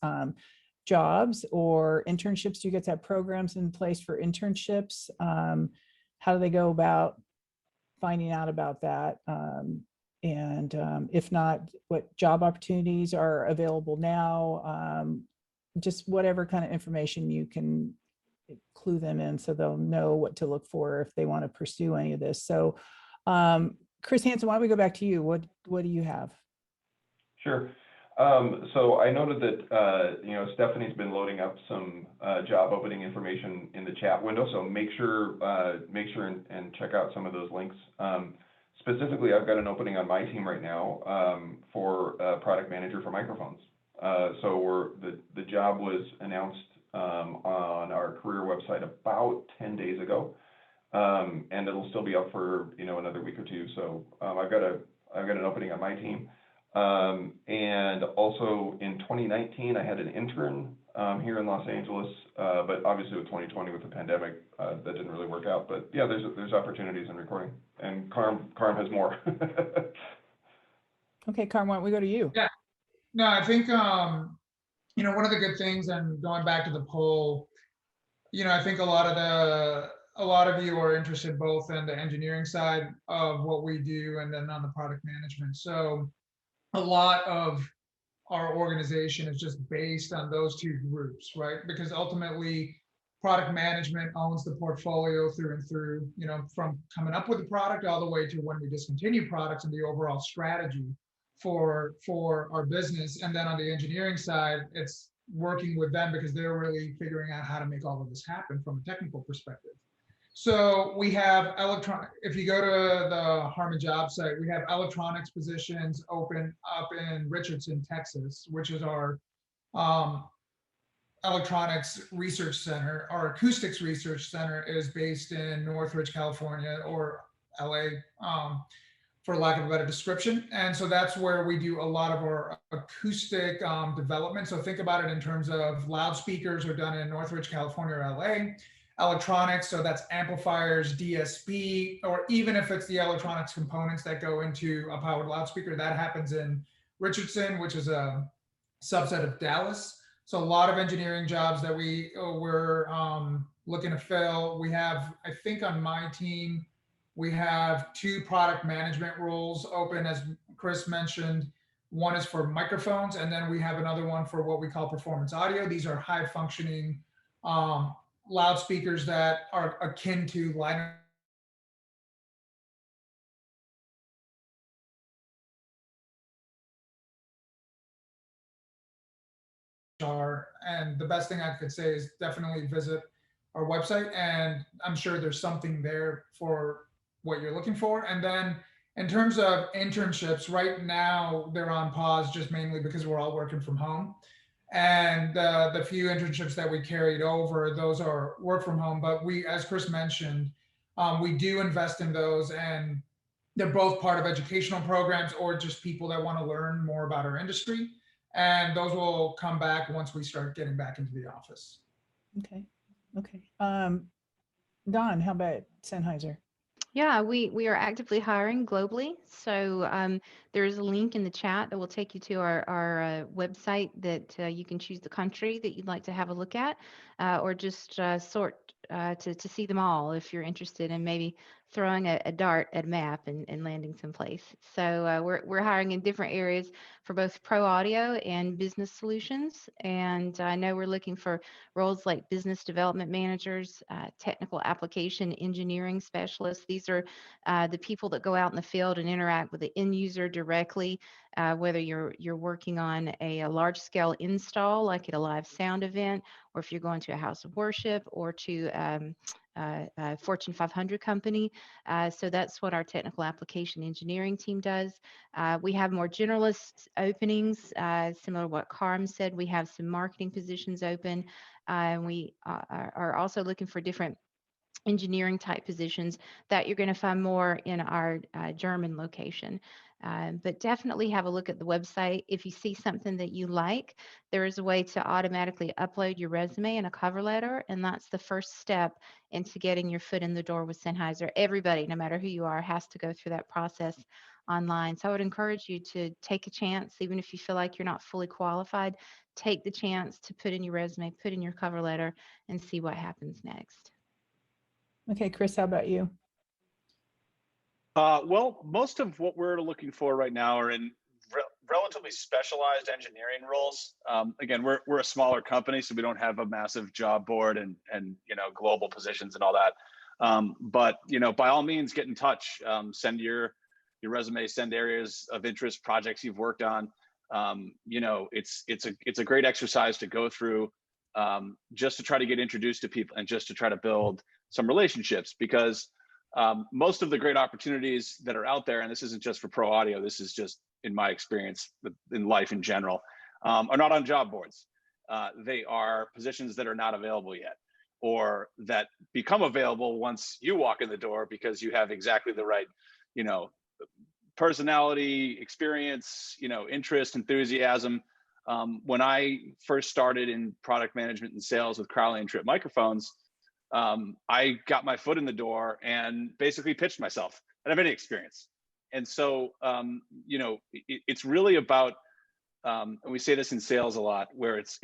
jobs or internships? Do you guys have programs in place for internships? How do they go about finding out about that? And if not, what job opportunities are available now? Just whatever kind of information you can clue them in so they'll know what to look for if they want to pursue any of this. So Chris Hansen, why don't we go back to you? What do you have? Sure. So I noted that Stephanie's been loading up some job opening information in the chat window. So make sure and check out some of those links. Specifically, I've got an opening on my team right now for a product manager for microphones. So the job was announced on our career website about 10 days ago, and it'll still be up for another week or two. So I've got an opening on my team, and also in 2019 I had an intern here in Los Angeles, but obviously with 2020 with the pandemic that didn't really work out. But yeah, there's opportunities in recording, and Karam has more. Okay, Karam, why don't we go to you? Yeah, no, I think one of the good things, and going back to the poll, I think a lot of you are interested both in the engineering side of what we do and then on the product management. So a lot of our organization is just based on those two groups, right? Because ultimately product management owns the portfolio through and through, from coming up with the product all the way to when we discontinue products and the overall strategy for our business. And then on the engineering side, it's working with them because they're really figuring out how to make all of this happen from a technical perspective. So we have if you go to the HARMAN job site, we have electronics positions open up in Richardson, Texas, which is our electronics research center. Our acoustics research center is based in Northridge, California, or LA, for lack of a better description. And so that's where we do a lot of our acoustic development. So think about it in terms of loudspeakers are done in Northridge, California, or LA. Electronics, so that's amplifiers, DSP, or even if it's the electronics components that go into a powered loudspeaker, that happens in Richardson, which is a subset of Dallas. So a lot of engineering jobs that we're looking to fill. We have, I think on my team, we have 2 product management roles open, as Chris mentioned. One is for microphones, and then we have another one for what we call performance audio. These are high functioning loudspeakers that are akin to line and the best thing I could say is definitely visit our website, and I'm sure there's something there for what you're looking for. And then in terms of internships, right now they're on pause just mainly because we're all working from home. And the few internships that we carried over, those are work from home. But we, as Chris mentioned, we do invest in those, and they're both part of educational programs or just people that want to learn more about our industry. And those will come back once we start getting back into the office. Okay. Okay. Don, how about Sennheiser? Yeah, we are actively hiring globally. So there's a link in the chat that will take you to our website that you can choose the country that you'd like to have a look at, or just sort to see them all if you're interested in maybe throwing a dart at a map and landing someplace. So we're hiring in different areas for both pro audio and business solutions. And I know we're looking for roles like business development managers, technical application engineering specialists. These are the people that go out in the field and interact with the end user directly, whether you're working on a large scale install like at a live sound event, or if you're going to a house of worship or to a Fortune 500 company. So that's what our technical application engineering team does. We have more generalist openings, similar to what Karam said. We have some marketing positions open. We are also looking for different engineering type positions that you're going to find more in our German location. But definitely have a look at the website. If you see something that you like, there is a way to automatically upload your resume and a cover letter. And that's the first step into getting your foot in the door with Sennheiser. Everybody, no matter who you are, has to go through that process online. So I would encourage you to take a chance, even if you feel like you're not fully qualified, take the chance to put in your resume, put in your cover letter, and see what happens next. Okay, Chris, how about you? Well, most of what we're looking for right now are in relatively specialized engineering roles. Again, we're a smaller company, so we don't have a massive job board and global positions and all that. But by all means, get in touch. Send your resume. Send areas of interest, projects you've worked on. It's a great exercise to go through, just to try to get introduced to people and just to try to build some relationships, because most of the great opportunities that are out there, and this isn't just for pro audio, this is just in my experience in life in general, are not on job boards. They are positions that are not available yet, or that become available once you walk in the door because you have exactly the right, personality, experience, interest, enthusiasm. When I first started in product management and sales with Crowley and Trip microphones, I got my foot in the door and basically pitched myself. I don't have any experience. And so, it's really about, and we say this in sales a lot, where it's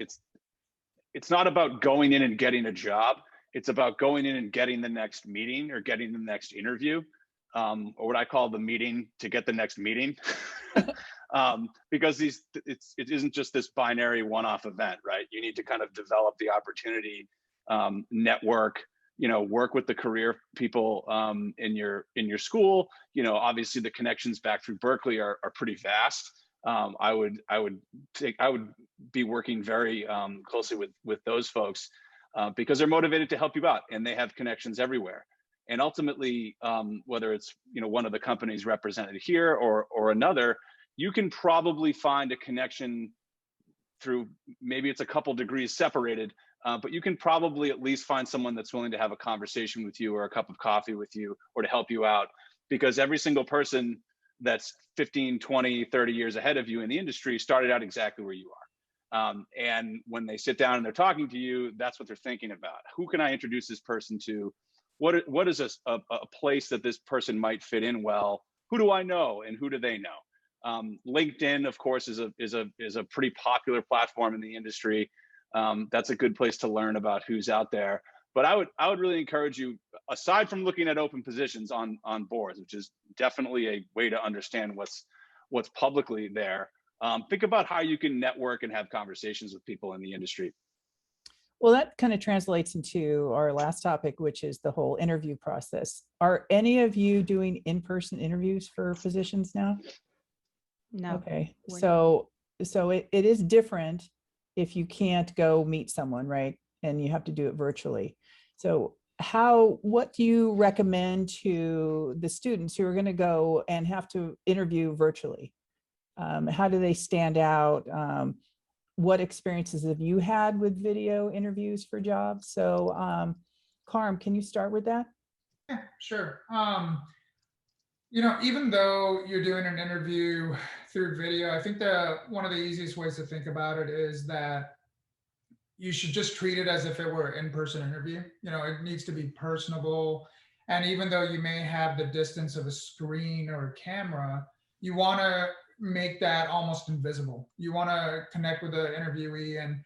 not about going in and getting a job. It's about going in and getting the next meeting or getting the next interview, or what I call the meeting to get the next meeting. Because it isn't just this binary one-off event, right? You need to kind of develop the opportunity, network, work with the career people in your school. Obviously the connections back through Berklee are pretty vast. I would be working very closely with those folks because they're motivated to help you out, and they have connections everywhere. And ultimately, whether it's one of the companies represented here or another, you can probably find a connection through, maybe it's a couple degrees separated, but you can probably at least find someone that's willing to have a conversation with you or a cup of coffee with you or to help you out, because every single person that's 15, 20, 30 years ahead of you in the industry started out exactly where you are. And when they sit down and they're talking to you, that's what they're thinking about. Who can I introduce this person to? What is a place that this person might fit in well? Who do I know and who do they know? LinkedIn, of course, is a pretty popular platform in the industry. That's a good place to learn about who's out there. But I would really encourage you, aside from looking at open positions on boards, which is definitely a way to understand what's publicly there, think about how you can network and have conversations with people in the industry. Well, that kind of translates into our last topic, which is the whole interview process. Are any of you doing in-person interviews for positions now? No. Okay, so it is different if you can't go meet someone, right? And you have to do it virtually. So what do you recommend to the students who are going to go and have to interview virtually? How do they stand out? What experiences have you had with video interviews for jobs? So Karam, can you start with that? Yeah, sure. Even though you're doing an interview through video, I think one of the easiest ways to think about it is that you should just treat it as if it were an in-person interview. It needs to be personable. And even though you may have the distance of a screen or a camera, you want to make that almost invisible. You want to connect with the interviewee. And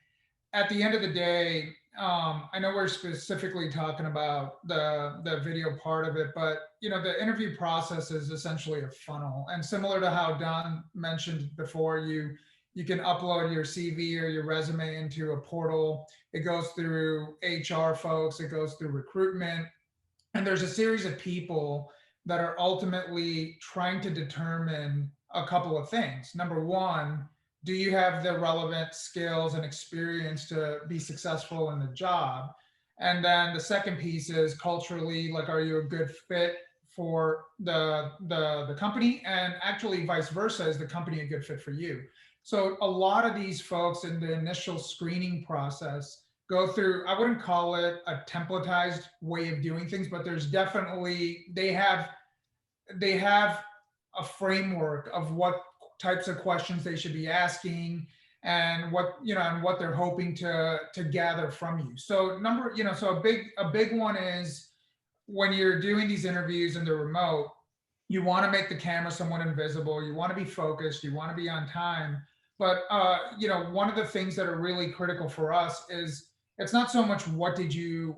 at the end of the day, I know we're specifically talking about the video part of it, but the interview process is essentially a funnel. And similar to how Dunn mentioned before, you can upload your CV or your resume into a portal. It goes through HR folks, it goes through recruitment, and there's a series of people that are ultimately trying to determine a couple of things. Number one, do you have the relevant skills and experience to be successful in the job? And then the second piece is culturally, like, are you a good fit for the company? And actually vice versa, is the company a good fit for you? So a lot of these folks in the initial screening process go through, I wouldn't call it a templatized way of doing things, but there's definitely, they have a framework of what types of questions they should be asking and what they're hoping to gather from you. So a big one is, when you're doing these interviews and they're remote, you want to make the camera somewhat invisible. You want to be focused. You want to be on time. But one of the things that are really critical for us is, it's not so much what do you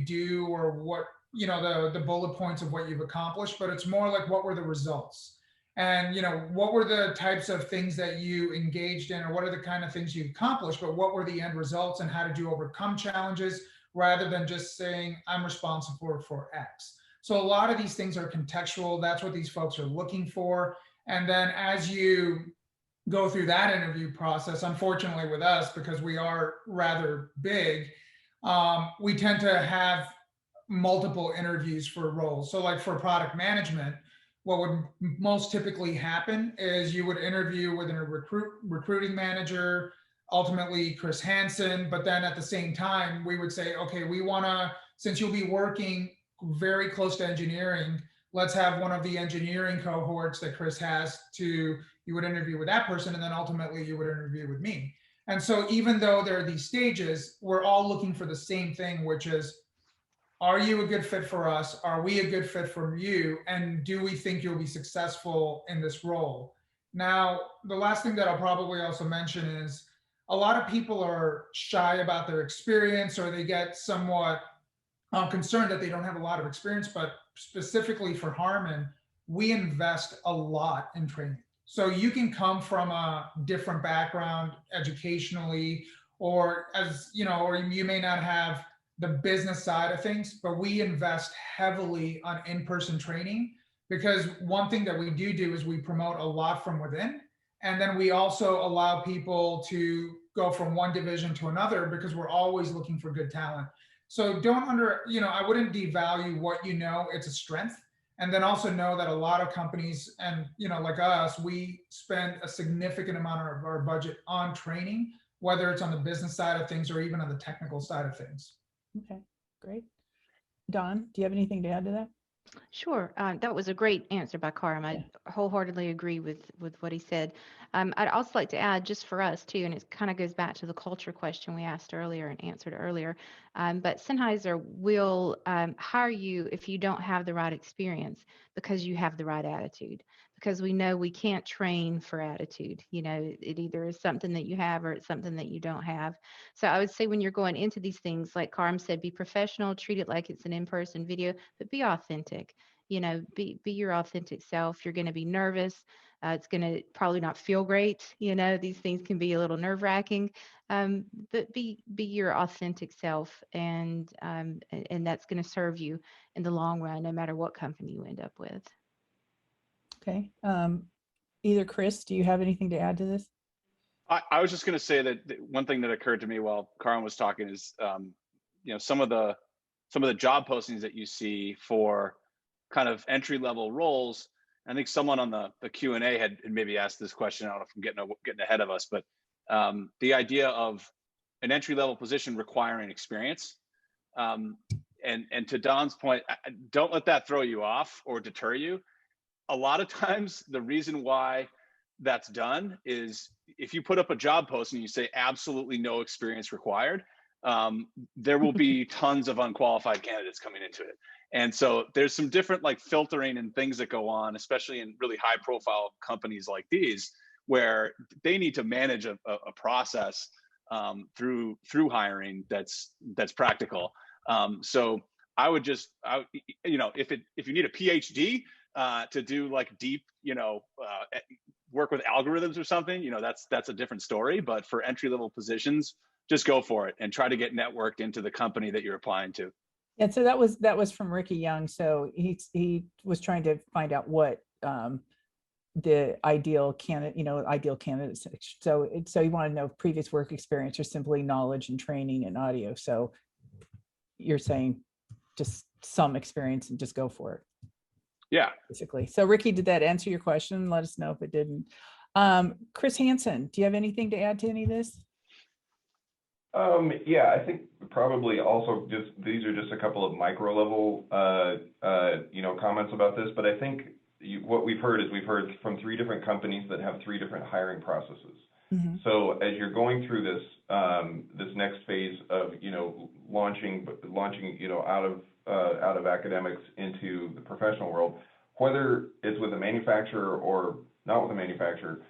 do, or what the bullet points of what you've accomplished, but it's more like, what were the results, and what were the types of things that you engaged in, or what are the kind of things you accomplished, but what were the end results, and how did you overcome challenges, rather than just saying I'm responsible for X. So a lot of these things are contextual. That's what these folks are looking for. And then as you go through that interview process, unfortunately with us, because we are rather big, we tend to have multiple interviews for roles. So like for product management, what would most typically happen is you would interview with a recruiting manager, ultimately Chris Hansen, but then at the same time, we would say, okay, we want to, since you'll be working very close to engineering, let's have one of the engineering cohorts that Chris has you would interview with that person, and then ultimately you would interview with me. And so even though there are these stages, we're all looking for the same thing, which is, are you a good fit for us? Are we a good fit for you? And do we think you'll be successful in this role? Now, the last thing that I'll probably also mention is, a lot of people are shy about their experience, or they get somewhat concerned that they don't have a lot of experience. But specifically for Harman, we invest a lot in training. So you can come from a different background educationally, or or you may not have the business side of things, but we invest heavily on in-person training, because one thing that we do is we promote a lot from within. And then we also allow people to go from one division to another, because we're always looking for good talent. So I wouldn't devalue what it's a strength. And then also know that a lot of companies, and like us, we spend a significant amount of our budget on training, whether it's on the business side of things or even on the technical side of things. Okay, great. Don, do you have anything to add to that? Sure. That was a great answer by Karam. I wholeheartedly agree with what he said. I'd also like to add, just for us too, and it kind of goes back to the culture question we asked earlier and answered earlier, but Sennheiser will hire you if you don't have the right experience, because you have the right attitude. Because we know we can't train for attitude. It either is something that you have, or it's something that you don't have. So I would say, when you're going into these things, like Karam said, be professional, treat it like it's an in-person video, but be authentic. Be your authentic self. You're going to be nervous. It's going to probably not feel great. These things can be a little nerve-wracking, but be your authentic self, and that's going to serve you in the long run, no matter what company you end up with. Okay. Either Chris, do you have anything to add to this? I was just going to say that one thing that occurred to me while Karam was talking is, some of the job postings that you see for kind of entry level roles. I think someone on the Q&A had maybe asked this question. I don't know if I'm getting ahead of us, but the idea of an entry level position requiring experience. And to Don's point, don't let that throw you off or deter you. A lot of times the reason why that's done is if you put up a job post and you say absolutely no experience required, there will be tons of unqualified candidates coming into it. And so there's some different like filtering and things that go on, especially in really high profile companies like these, where they need to manage a process through hiring that's practical. So I would just, if you need a PhD to do like deep, work with algorithms or something, that's a different story. But for entry level positions, just go for it and try to get networked into the company that you're applying to. And so that was from Ricky Young. So he was trying to find out what the ideal candidates. So you want to know previous work experience or simply knowledge and training in audio. So you're saying just some experience and just go for it. Yeah, basically. So Ricky, did that answer your question? Let us know if it didn't. Chris Hansen, do you have anything to add to any of this? Yeah, I think probably also just these are just a couple of micro level comments about this, but I think what we've heard from 3 different companies that have 3 different hiring processes. Mm-hmm. So as you're going through this this next phase of launching out of academics into the professional world, whether it's with a manufacturer or not with a manufacturer,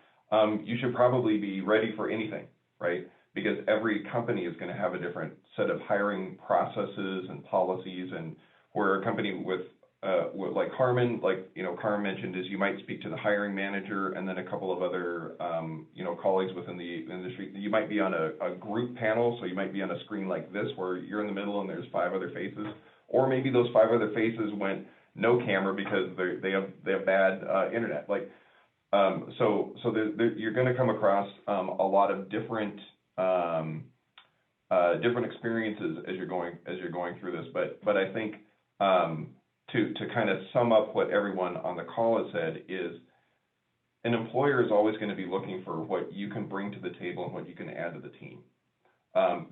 you should probably be ready for anything, right? Because every company is going to have a different set of hiring processes and policies, and where a company with like HARMAN, like Karam mentioned, is you might speak to the hiring manager and then a couple of other colleagues within the industry. You might be on a group panel, so you might be on a screen like this where you're in the middle and there's 5 other faces, or maybe those 5 other faces went no camera because they have bad internet. You're going to come across a lot of different experiences as you're going through this. But I think to kind of sum up what everyone on the call has said is an employer is always going to be looking for what you can bring to the table and what you can add to the team.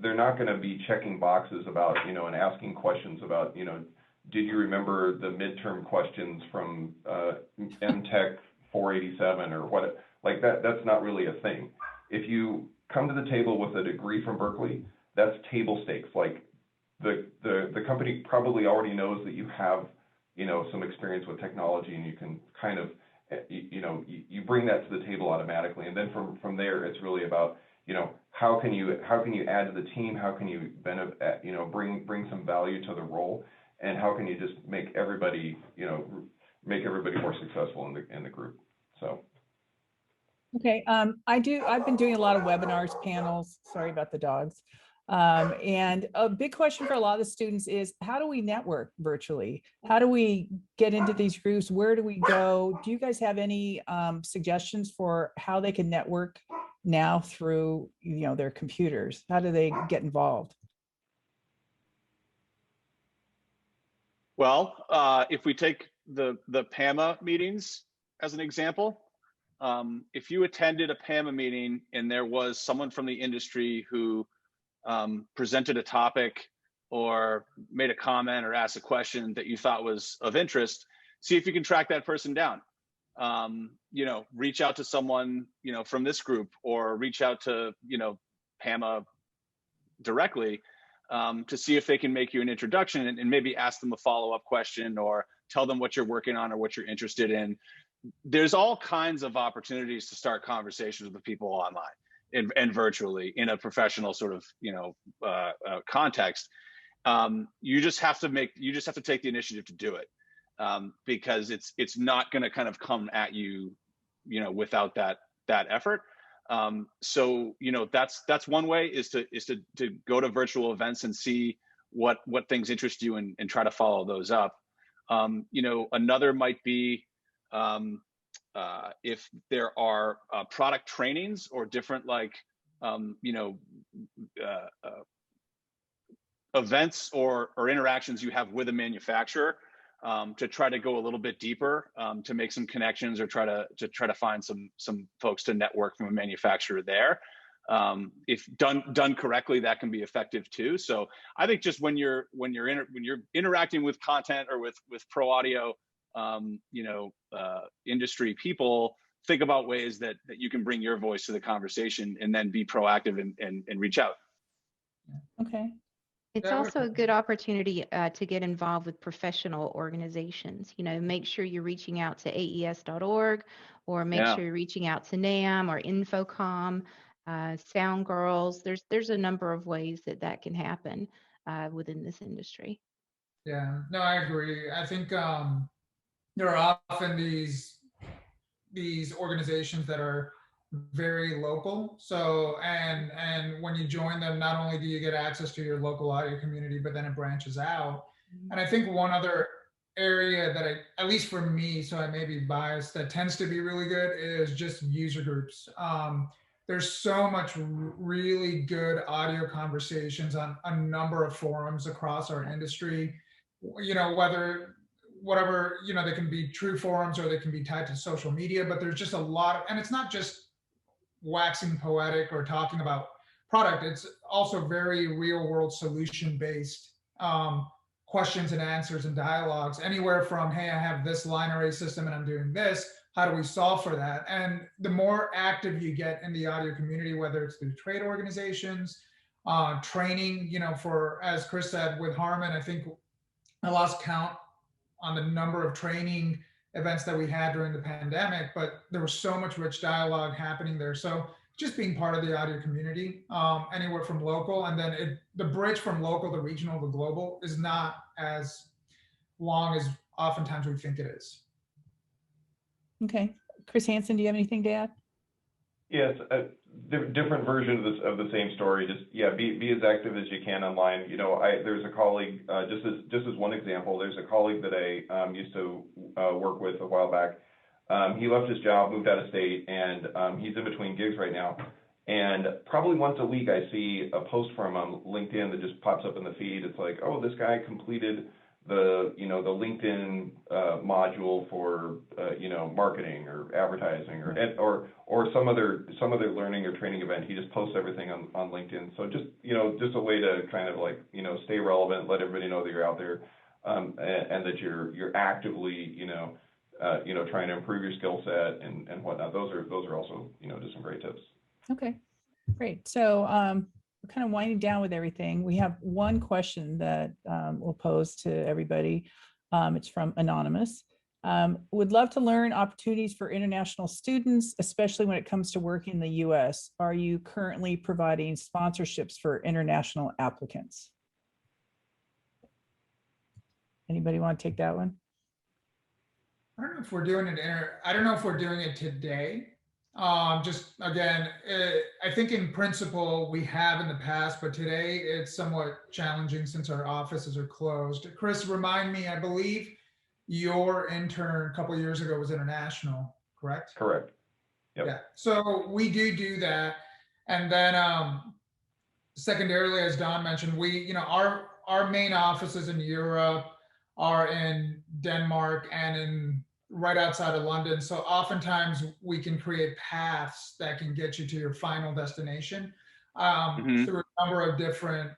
They're not going to be checking boxes about, and asking questions about, did you remember the midterm questions from MTech 487 or what? Like that's not really a thing. If you come to the table with a degree from Berklee, that's table stakes. Like the company probably already knows that you have, some experience with technology, and you can kind of, you bring that to the table automatically. And then from there, it's really about, how can you add to the team? How can you bring some value to the role? And how can you just make everybody more successful in the group? So. Okay, I've been doing a lot of webinars, panels, sorry about the dogs. And a big question for a lot of the students is, how do we network virtually? How do we get into these groups? Where do we go? Do you guys have any suggestions for how they can network now through their computers? How do they get involved? Well, if we take the PAMA meetings as an example, if you attended a PAMA meeting and there was someone from the industry who presented a topic or made a comment or asked a question that you thought was of interest, see if you can track that person down. Reach out to someone, from this group, or reach out to, PAMA directly to see if they can make you an introduction and maybe ask them a follow-up question or tell them what you're working on or what you're interested in. There's all kinds of opportunities to start conversations with people online and virtually in a professional sort of, context. You just have to take the initiative to do it, because it's not going to kind of come at you, without that effort. So, that's one way is to go to virtual events and see what things interest you and try to follow those up. Another might be, if there are product trainings or different events or interactions you have with a manufacturer, to try to go a little bit deeper, to make some connections or try to find some folks to network from a manufacturer there. if done correctly, that can be effective too. So I think just when you're interacting with content or with pro audio, industry people, think about ways that you can bring your voice to the conversation and then be proactive and reach out. Okay. It's also a good opportunity to get involved with professional organizations. Make sure you're reaching out to AES.org, or make sure you're reaching out to NAM or Infocom, Sound Girls. There's a number of ways that can happen within this industry. Yeah, no, I agree. I think there are often these organizations that are very local. So, and when you join them, not only do you get access to your local audio community, but then it branches out. And I think one other area that at least for me, so I may be biased, that tends to be really good is just user groups. There's so much really good audio conversations on a number of forums across our industry, whatever, they can be true forums or they can be tied to social media, but there's just a lot and it's not just waxing poetic or talking about product. It's also very real world solution based questions and answers and dialogues, anywhere from, hey, I have this line array system and I'm doing this. How do we solve for that? And the more active you get in the audio community, whether it's through trade organizations, training, for, as Chris said, with HARMAN, I think I lost count on the number of training events that we had during the pandemic, but there was so much rich dialogue happening there. So just being part of the audio community, anywhere from local, and then the bridge from local to regional to global is not as long as oftentimes we think it is. Okay. Chris Hansen, do you have anything to add? Yes, different version of the same story. Just be as active as you can online. There's a colleague, just as one example. There's a colleague that I used to work with a while back. He left his job, moved out of state, and he's in between gigs right now. And probably once a week, I see a post from him on LinkedIn that just pops up in the feed. It's like, oh, this guy completed the LinkedIn module for marketing or advertising or some other learning or training event. He just posts everything on LinkedIn. So just a way to kind of stay relevant, let everybody know that you're out there, and that you're actively trying to improve your skill set and whatnot. Those are also just some great tips. Okay, great. So we're kind of winding down with everything. We have one question that we'll pose to everybody. It's from Anonymous. Would love to learn opportunities for international students, especially when it comes to working in the US. Are you currently providing sponsorships for international applicants? Anybody want to take that one? I don't know if we're doing it. I don't know if we're doing it today. Just again, I think in principle we have in the past, but today it's somewhat challenging since our offices are closed. Chris, remind me, I believe your intern a couple of years ago was international, correct? Correct. Yep. Yeah. So we do that. And then secondarily, as Don mentioned, our main offices in Europe are in Denmark and in right outside of London. So oftentimes we can create paths that can get you to your final destination through a number of different,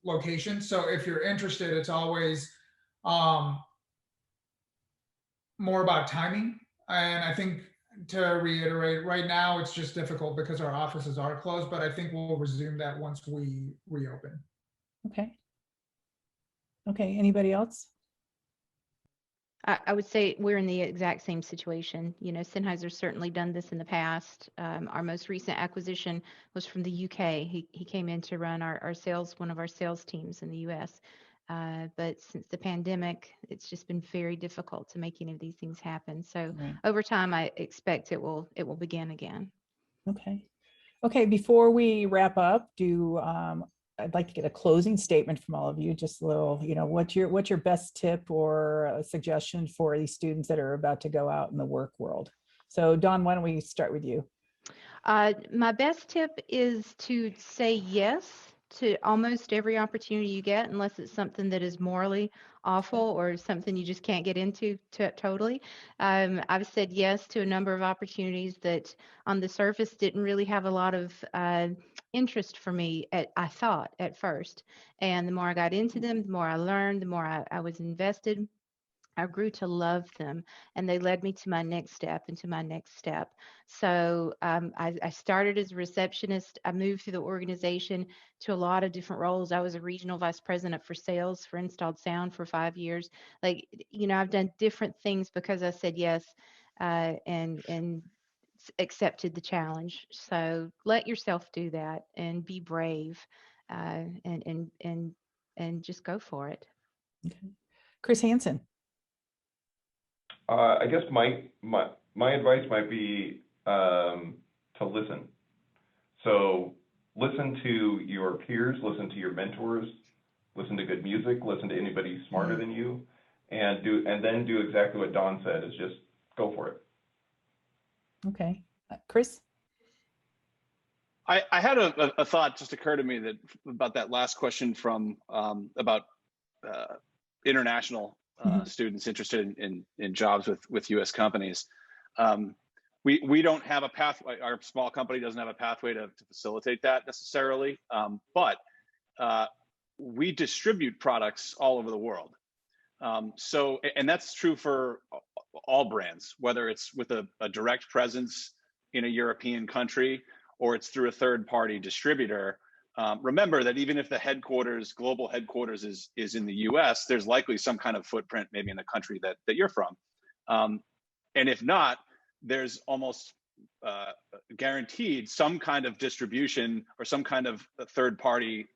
locations. So if you're interested, it's always more about timing. And I think, to reiterate, right now it's just difficult because our offices are closed, but I think we'll resume that once we reopen. Okay. Okay, anybody else? I would say we're in the exact same situation. Sennheiser's certainly done this in the past. Our most recent acquisition was from the UK. He came in to run one of our sales teams in the US. But since the pandemic, it's just been very difficult to make any of these things happen. So over time, I expect it will begin again. Okay. Okay, before we wrap up, I'd like to get a closing statement from all of you. Just a little, what's your best tip or a suggestion for these students that are about to go out in the work world? So Don, why don't we start with you? My best tip is to say yes to almost every opportunity you get, unless it's something that is morally awful or something you just can't get into totally. I've said yes to a number of opportunities that on the surface didn't really have a lot of interest for me, I thought at first. And the more I got into them, the more I learned, the more I was invested. I grew to love them, and they led me to my next step and to my next step. So I started as a receptionist. I moved through the organization to a lot of different roles. I was a regional vice president for sales for installed sound for 5 years. Like, I've done different things because I said yes, and accepted the challenge. So let yourself do that and be brave, and just go for it. Okay. Chris Hansen. I guess my advice might be to listen. So listen to your peers, listen to your mentors, listen to good music, listen to anybody smarter than you, and then do exactly what Don said, is just go for it. Okay. Chris? I had a thought just occur to me that about that last question from about international students interested in jobs with U.S. companies. We don't have a pathway. Our small company doesn't have a pathway to facilitate that necessarily, but we distribute products all over the world. So, and that's true for all brands, whether it's with a direct presence in a European country or it's through a third-party distributor. Remember that even if the global headquarters is in the US, there's likely some kind of footprint maybe in the country that you're from. And if not, there's almost guaranteed some kind of distribution or some kind of third-party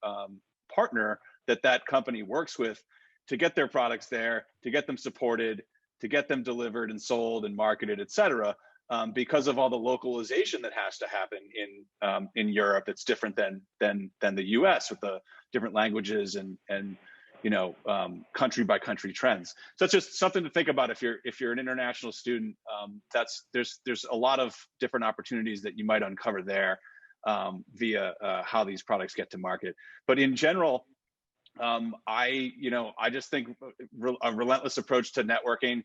partner that company works with to get their products there, to get them supported, to get them delivered and sold and marketed, et cetera. Because of all the localization that has to happen in Europe, it's different than the U.S. with the different languages and country by country trends. So it's just something to think about if you're an international student. There's a lot of different opportunities that you might uncover there via how these products get to market. But in general, I just think a relentless approach to networking.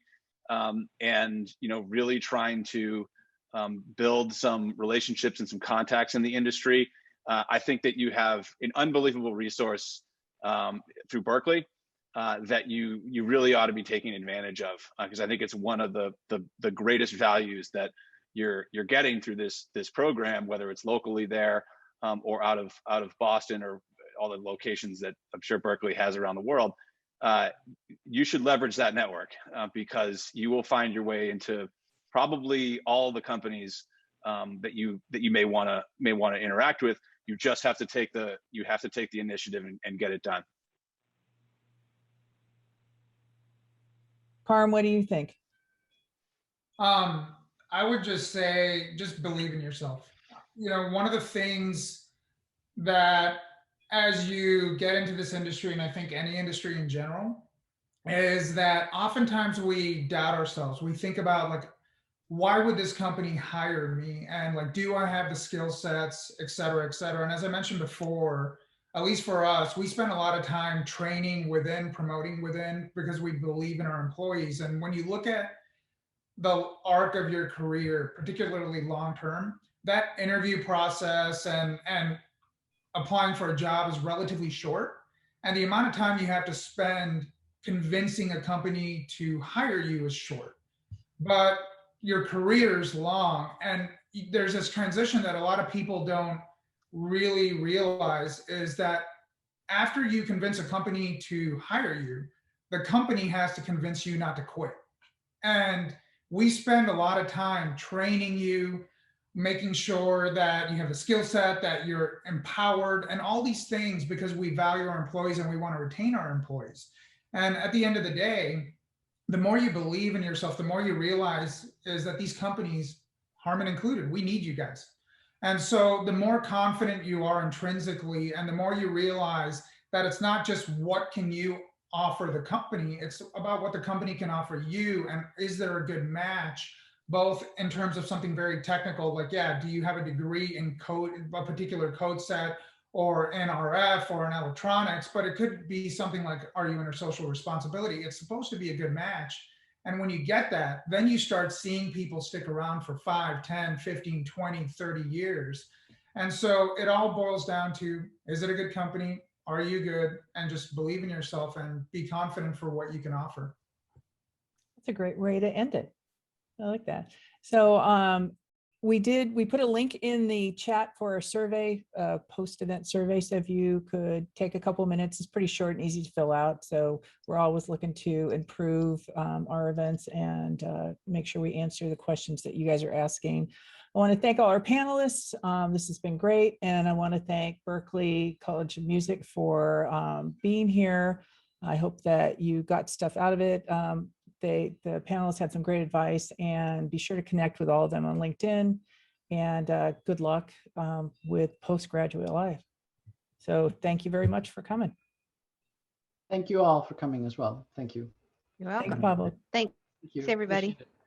And really trying to build some relationships and some contacts in the industry. I think that you have an unbelievable resource through Berklee that you really ought to be taking advantage of, because I think it's one of the greatest values that you're getting through this program, whether it's locally there or out of Boston or all the locations that I'm sure Berklee has around the world. You should leverage that network because you will find your way into probably all the companies that you may want to interact with. You just have to take the initiative and get it done. Karam, what do you think? I would just say, just believe in yourself. One of the things that as you get into this industry, and I think any industry in general, is that oftentimes we doubt ourselves. We think about like, why would this company hire me? And like, do I have the skill sets, et cetera, et cetera. And as I mentioned before, at least for us, we spend a lot of time training within, promoting within, because we believe in our employees. And when you look at the arc of your career, particularly long-term, that interview process and applying for a job is relatively short, and the amount of time you have to spend convincing a company to hire you is short, but your career is long. And there's this transition that a lot of people don't really realize, is that after you convince a company to hire you, the company has to convince you not to quit. And we spend a lot of time training you, making sure that you have the skill set, that you're empowered, and all these things, because we value our employees and we want to retain our employees. And at the end of the day, the more you believe in yourself, the more you realize is that these companies, HARMAN included, we need you guys. And so the more confident you are intrinsically, and the more you realize that it's not just what can you offer the company, it's about what the company can offer you, and is there a good match, both in terms of something very technical, like, yeah, do you have a degree in code, a particular code set, or NRF or in electronics, but it could be something like, are you under social responsibility? It's supposed to be a good match. And when you get that, then you start seeing people stick around for 5, 10, 15, 20, 30 years. And so it all boils down to, is it a good company? Are you good? And just believe in yourself and be confident for what you can offer. That's a great way to end it. I like that. So we put a link in the chat for a survey, post-event survey. So if you could take a couple minutes, it's pretty short and easy to fill out. So we're always looking to improve our events and make sure we answer the questions that you guys are asking. I want to thank all our panelists. This has been great. And I want to thank Berklee College of Music for being here. I hope that you got stuff out of it. The panelists had some great advice, and be sure to connect with all of them on LinkedIn, and good luck with postgraduate life. So thank you very much for coming. Thank you all for coming as well. Thank you. You're Thanks, welcome. Pablo. Thanks, Thank you. everybody. Appreciate it.